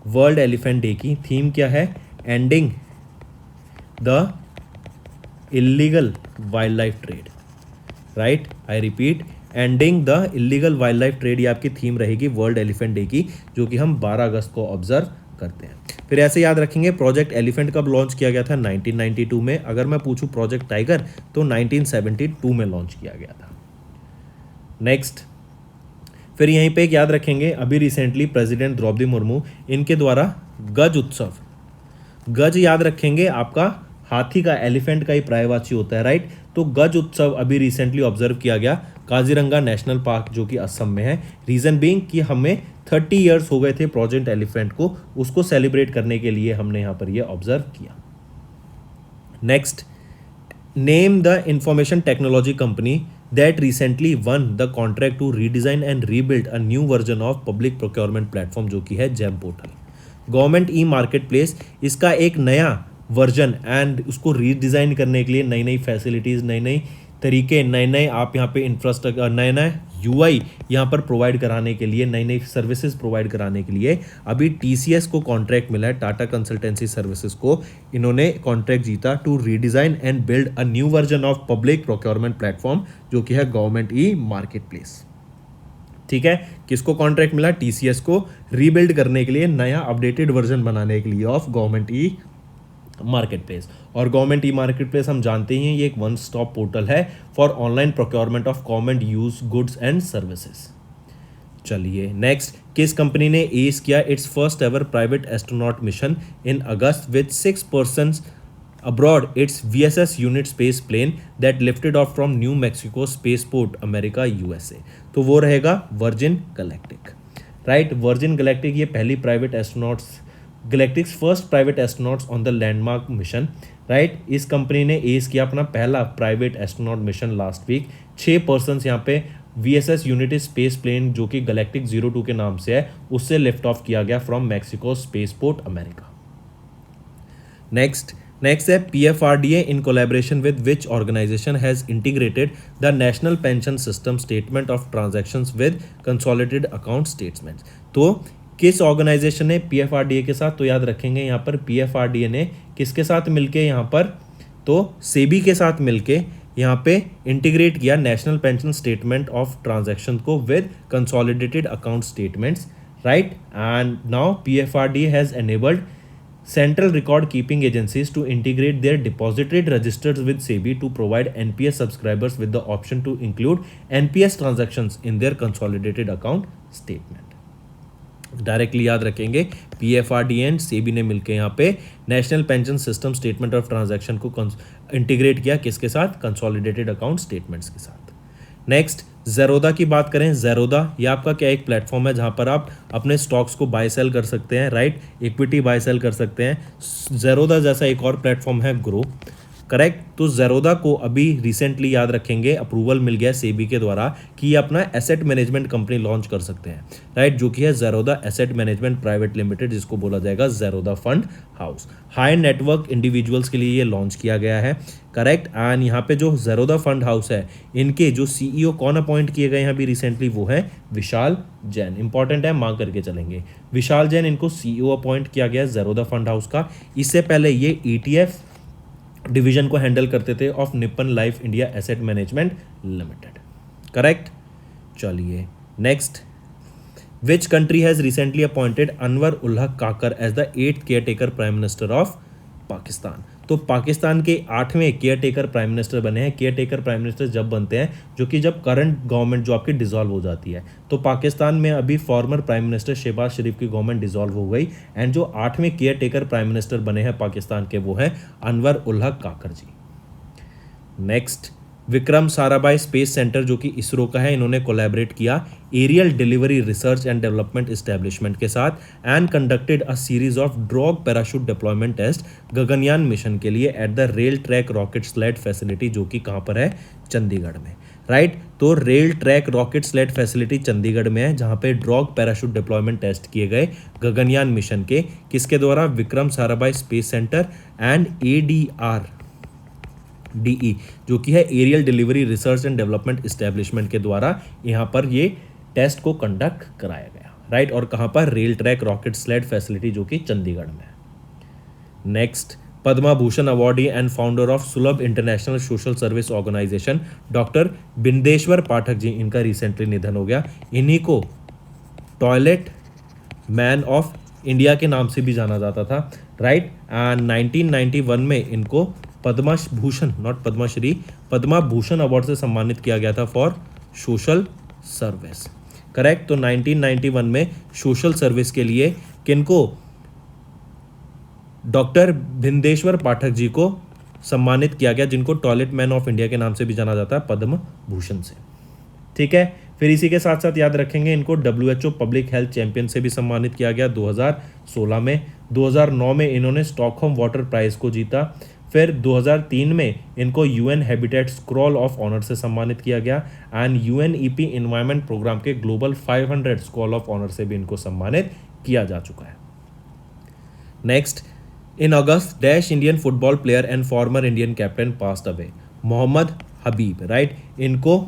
वर्ल्ड एलिफेंट डे की। थीम क्या है? Ending the illegal wild life trade. Right, I repeat, ending the illegal wild life trade, ये आपकी थीम रहेगी वर्ल्ड एलिफेंट डे की, जो कि हम 12 अगस्त को ऑब्जर्व करते हैं। फिर ऐसे याद रखेंगे प्रोजेक्ट एलिफेंट कब लॉन्च किया गया था? 1992 में। अगर मैं पूछूं प्रोजेक्ट टाइगर तो 1972 में लॉन्च किया गया था। नेक्स्ट, फिर यहीं पे एक याद रखेंगे, अभी रिसेंटली प्रेसिडेंट द्रौपदी मुर्मू इनके द्वारा गज उत्सव, गज याद रखेंगे आपका हाथी का, एलिफेंट का ही पर्यायवाची होता है, राइट। तो गज उत्सव अभी रिसेंटली ऑब्जर्व किया गया काजीरंगा नेशनल पार्क जो कि असम में है। रीजन बीइंग कि हमें 30 ईयर्स हो गए थे प्रोजेक्ट एलिफेंट को, उसको सेलिब्रेट करने के लिए हमने यहाँ पर ये ऑब्जर्व किया। Next, name the information technology company that recently won the contract to redesign and rebuild a new version of public procurement platform जो कि है GeM portal. Government e market place, इसका एक नया वर्जन एंड उसको redesign करने के लिए नई नई फैसिलिटीज़, नई नई तरीके, नए नए आप यहाँ पे इंफ्रास्ट्रक्चर, नए नए यूआई यहाँ पर प्रोवाइड कराने के लिए, नई नई सर्विसेज प्रोवाइड कराने के लिए अभी टीसीएस को कॉन्ट्रैक्ट मिला है, टाटा कंसल्टेंसी सर्विसेज को। इन्होंने कॉन्ट्रैक्ट जीता to redesign and build a new version of public procurement platform जो कि है गवर्नमेंट ई मार्केट प्लेस। ठीक है, किसको कॉन्ट्रैक्ट मिला? टीसीएस को, रीबिल्ड करने के लिए, नया अपडेटेड वर्जन बनाने के लिए of government e market place. और गवर्नमेंट ई मार्केट प्लेस हम जानते ही हैं, ये एक वन स्टॉप पोर्टल है for online procurement of common use goods and services. चलिए नेक्स्ट, किस कंपनी ने एस किया it's first ever private astronaut mission in August with 6 persons abroad its VSS unit space plane that lifted off from New Mexico spaceport America USA। तो वो रहेगा Virgin Galactic, right. Virgin Galactic ये पहली private astronauts, galactics first private astronauts on the landmark mission, right. इस company ने एस किया अपना पहला private astronaut mission last week. 6 persons यहाँ पे VSS यूनिटी स्पेस प्लेन जो कि गैलेक्टिक 02 के नाम से है, उससे लिफ्ट ऑफ किया गया from Mexico spaceport America. Next है PFRDA in collaboration with which organization has integrated the National Pension System Statement of Transactions with Consolidated Account Statements। तो किस ऑर्गेनाइजेशन ने PFRDA के साथ, तो याद रखेंगे यहाँ पर PFRDA ने किसके साथ मिलके यहाँ पर, तो सेबी के साथ मिलके यहाँ पे इंटीग्रेट किया national pension statement of transaction को with consolidated account statements, right. And now PFRDA has enabled central record keeping agencies to integrate their depository registers with SEBI to provide NPS subscribers with the option to include NPS transactions in their consolidated account statement। Directly याद रखेंगे PFRDA and SEBI ने मिलकर यहाँ पे national pension system statement of transaction को integrate किया, किसके साथ? कंसोलिडेटेड अकाउंट स्टेटमेंट्स के साथ। नेक्स्ट, ज़ेरोदा की बात करें। ज़ेरोदा ये आपका क्या एक प्लेटफॉर्म है जहां पर आप अपने स्टॉक्स को बाय सेल कर सकते हैं, राइट। इक्विटी बाय सेल कर सकते हैं। ज़ेरोदा जैसा एक और प्लेटफॉर्म है ग्रो, करेक्ट। तो ज़ेरोदा को अभी रिसेंटली याद रखेंगे अप्रूवल मिल गया सेबी के द्वारा कि ये अपना एसेट मैनेजमेंट कंपनी लॉन्च कर सकते हैं, राइट, जो कि है Zerodha asset management private limited, जिसको बोला जाएगा Zerodha fund house. High network individuals के लिए ये लॉन्च किया गया है, करेक्ट। एंड यहाँ पे जो ज़ेरोदा फंड हाउस है, इनके जो CEO कौन अपॉइंट किए गए हैं अभी रिसेंटली, वो है विशाल जैन। इंपॉर्टेंट है, मांग करके चलेंगे। विशाल जैन इनको CEO अपॉइंट किया गया है ज़ेरोदा फंड हाउस का। इससे पहले ये ETF डिवीजन को हैंडल करते थे of Nippon life India asset management limited, correct. चलिए next, which country has recently appointed Anwar ul Haq Kakar as the 8th caretaker prime minister of Pakistan. तो पाकिस्तान के 8वें केयरटेकर प्राइम मिनिस्टर बने हैं। केयरटेकर प्राइम मिनिस्टर जब बनते हैं, जो कि जब करंट गवर्नमेंट जो आपकी डिसॉल्व हो जाती है। तो पाकिस्तान में अभी फॉर्मर प्राइम मिनिस्टर शहबाज शरीफ की गवर्नमेंट डिसॉल्व हो गई, एंड जो 8वें केयरटेकर प्राइम मिनिस्टर बने हैं पाकिस्तान के, वो हैं Anwar ul Haq Kakar ji. Next, Vikram Sarabhai space centre जो कि इसरो का है, इन्होंने कोलैबोरेट किया aerial delivery research and development establishment के साथ and conducted a series of drogue parachute deployment test Gaganyaan mission के लिए at the rail track rocket sled facility, जो कि कहाँ पर है? चंडीगढ़ में, राइट। तो rail track rocket sled facility Chandigarh में है, जहां पे ड्रॉग पैराशूट डिप्लॉयमेंट टेस्ट किए गए गगनयान मिशन के, किसके द्वारा, Vikram Sarabhai space centre and ADRDE जो कि है aerial delivery research and development establishment के द्वारा यहाँ पर ये टेस्ट को कंडक्ट कराया गया, राइट। और कहाँ पर, rail track rocket sled facility जो कि चंडीगढ़ में है। Next, Padma Bhushan awardee and founder of Sulabh international social service organisation doctor Bindeshwar Pathak ji, इनका रिसेंटली निधन हो गया। इन्हीं को टॉयलेट मैन ऑफ इंडिया के नाम से भी जाना जाता था, राइट। एंड 1991 में इनको पद्मा भूषण, नॉट पद्माश्री, पद्मा भूषण अवार्ड से सम्मानित किया गया था फॉर सोशल सर्विस, करेक्ट। तो 1991 में सोशल सर्विस के लिए किनको, डॉक्टर भिंदेश्वर पाठक जी को सम्मानित किया गया, जिनको टॉयलेट मैन ऑफ इंडिया के नाम से भी जाना जाता है, पद्म भूषण से, ठीक है। फिर इसी के साथ साथ याद रखेंगे इनको WHO पब्लिक हेल्थ चैंपियन से भी सम्मानित किया गया 2016 में। 2009 में इन्होंने स्टॉकहोम वाटर प्राइज को जीता। फिर 2003 में इनको UN habitat scroll of honour से सम्मानित किया गया एंड UNEP इन्वायरमेंट प्रोग्राम के ग्लोबल 500 स्क्रॉल ऑफ ऑनर से भी इनको सम्मानित किया जा चुका है। Next, in August dash Indian football player and former Indian captain passed away, Mohammed Habib, right. इनको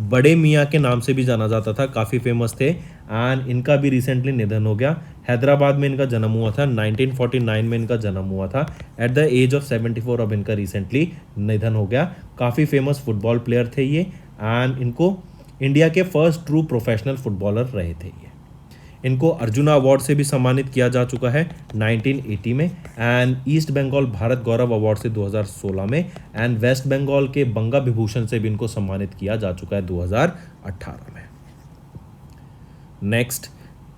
बड़े मियाँ के नाम से भी जाना जाता था, काफ़ी फेमस थे एंड इनका भी रिसेंटली निधन हो गया। हैदराबाद में इनका जन्म हुआ था, 1949 में इनका जन्म हुआ था, एट द एज ऑफ 74 अब इनका रिसेंटली निधन हो गया। काफ़ी फेमस फुटबॉल प्लेयर थे ये एंड इनको इंडिया के फर्स्ट ट्रू प्रोफेशनल फुटबॉलर रहे थे ये। इनको अर्जुना अवार्ड से भी सम्मानित किया जा चुका है 1980 में and East Bengal Bharat Gaurav award से 2016 में एंड वेस्ट बंगाल के बंगा विभूषण से भी इनको सम्मानित किया जा चुका है 2018 में। Next,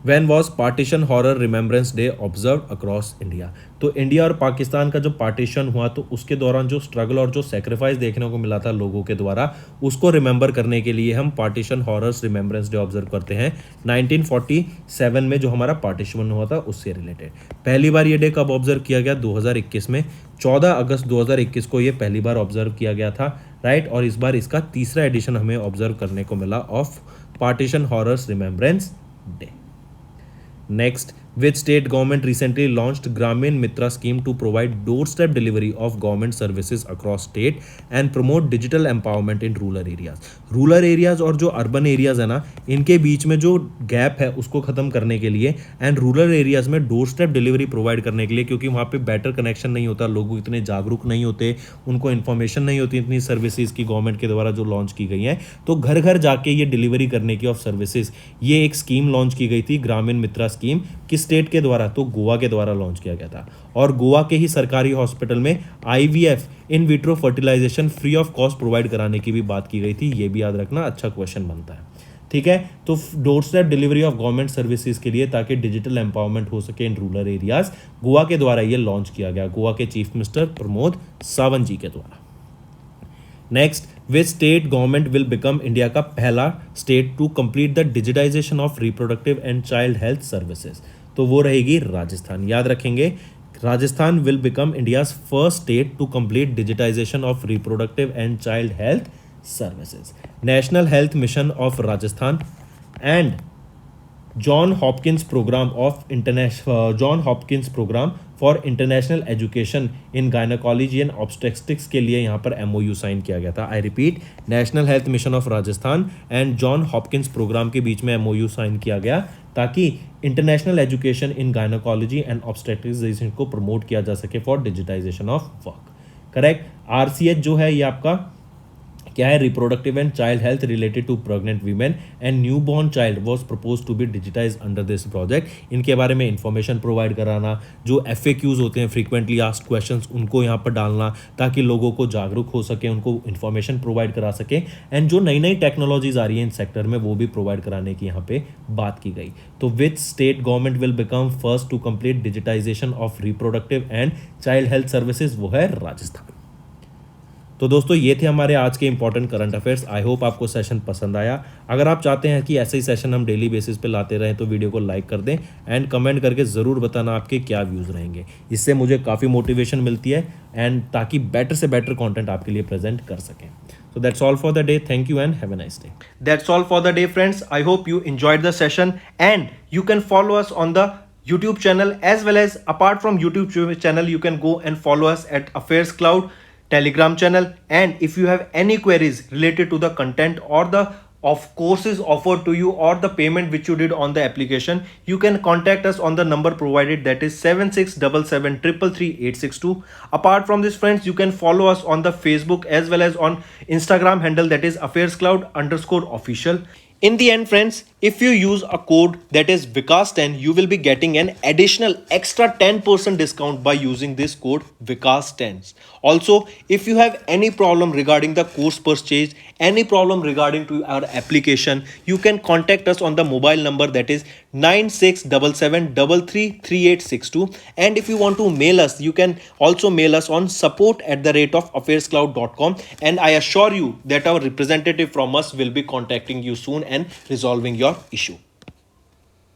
when was partition horror remembrance day observe across India, तो इंडिया और पाकिस्तान का जो पार्टीशन हुआ तो उसके दौरान जो स्ट्रगल और जो सेक्रीफाइस देखने को मिला था लोगों के द्वारा, उसको रिमेंबर करने के लिए हम partition horrors remembrance day observe करते हैं 1947 में जो हमारा पार्टीशन हुआ था उससे रिलेटेड। पहली बार ये डे कब ऑब्जर्व किया गया, 2021 में, 14 अगस्त 2021 को ये पहली बार ऑब्जर्व किया गया था, राइट। और इस बार इसका तीसरा एडिशन हमें ऑब्जर्व करने को मिला of partition horrors remembrance day. Next, which state government recently launched Gramin Mitra scheme to provide doorstep delivery of government services across state and promote digital empowerment in rural areas? Rural areas और जो urban areas है ना, इनके बीच में जो gap है उसको खत्म करने के लिए एंड रूरल एरियाज में डोर स्टेप डिलीवरी प्रोवाइड करने के लिए, क्योंकि वहाँ पे बेटर कनेक्शन नहीं होता, लोग इतने जागरूक नहीं होते, उनको इन्फॉर्मेशन नहीं होती इतनी सर्विसेज की गवर्नमेंट के द्वारा जो लॉन्च की गई हैं, तो घर घर जाके ये डिलीवरी करने की ऑफ सर्विसेज, ये एक स्कीम लॉन्च की गई थी, ग्रामीण मित्रा स्कीम। किस स्टेट के द्वारा, तो गोवा के द्वारा लॉन्च किया गया था। और गोवा के ही सरकारी हॉस्पिटल में IVF in vitro fertilisation free of cost provide कराने की भी बात की गई थी, ये भी याद रखना, अच्छा क्वेश्चन बनता है, ठीक है। तो door step delivery of government services के लिए ताकि डिजिटल एम्पावरमेंट हो सके इन रूरल एरियाज, गोवा के द्वारा ये लॉन्च किया गया, गोवा के चीफ मिनिस्टर प्रमोद सावंत जी के द्वारा। Next, which state government will become India का पहला state to complete the digitisation of reproductive and child health services, तो वो रहेगी राजस्थान। याद रखेंगे, Rajasthan will become India's first state to complete digitisation of reproductive and child health services. National health mission of Rajasthan and John Hopkins programme for international education in gynaecology and obstetrics के लिए यहाँ पर MOU sign किया गया था। I repeat, national health mission of Rajasthan and John Hopkins programme के बीच में MOU साइन किया गया ताकि international education in gynaecology and obstetrics को प्रमोट किया जा सके for digitisation of work, correct. RCH जो है ये आपका क्या है, reproductive and child health related to pregnant women and new born child was propose to be digitise under this project. इनके बारे में इंफॉर्मेशन प्रोवाइड कराना, जो FAQs होते हैं फ्रीक्वेंटली आस्क्ड क्वेश्चंस, उनको यहाँ पर डालना ताकि लोगों को जागरूक हो सके, उनको इन्फॉर्मेशन प्रोवाइड करा सके एंड जो नई नई टेक्नोलॉजीज आ रही है इन सेक्टर में वो भी प्रोवाइड कराने की यहाँ पे बात की गई। तो which state government will become first to complete digitisation of reproductive and child health services, वो है राजस्थान। तो तो दोस्तों ये थे हमारे आज के important current affairs. I hope आपको सेशन पसंद आया। अगर आप चाहते हैं कि ऐसे ही सेशन हम डेली बेसिस पे लाते रहें तो वीडियो को लाइक कर दें एंड कमेंट करके ज़रूर बताना आपके क्या व्यूज़ रहेंगे। इससे मुझे काफ़ी मोटिवेशन मिलती है एंड ताकि बेटर से बेटर कंटेंट आपके लिए प्रेजेंट कर सकें। So that's all for the day. Thank you and have a nice day. That's all for the day, friends. I hope you enjoyed the session and you can follow us on the YouTube channel, as well as apart from YouTube channel, you can go and follow us at Affairs Cloud Telegram channel. And if you have any queries related to the content or the of courses offered to you or the payment which you did on the application, you can contact us on the number provided, that is 7677333862. Apart from this, friends, you can follow us on the Facebook as well as on Instagram handle, that is affairscloud_official. In the end, friends, if you use a code that is Vikas10, you will be getting an additional extra 10% discount by using this code Vikas10. Also, if you have any problem regarding the course purchase, any problem regarding to our application, you can contact us on the mobile number, that is 9677333862. And if you want to mail us, you can also mail us on support@affairscloud.com, and I assure you that our representative from us will be contacting you soon and resolving your issue.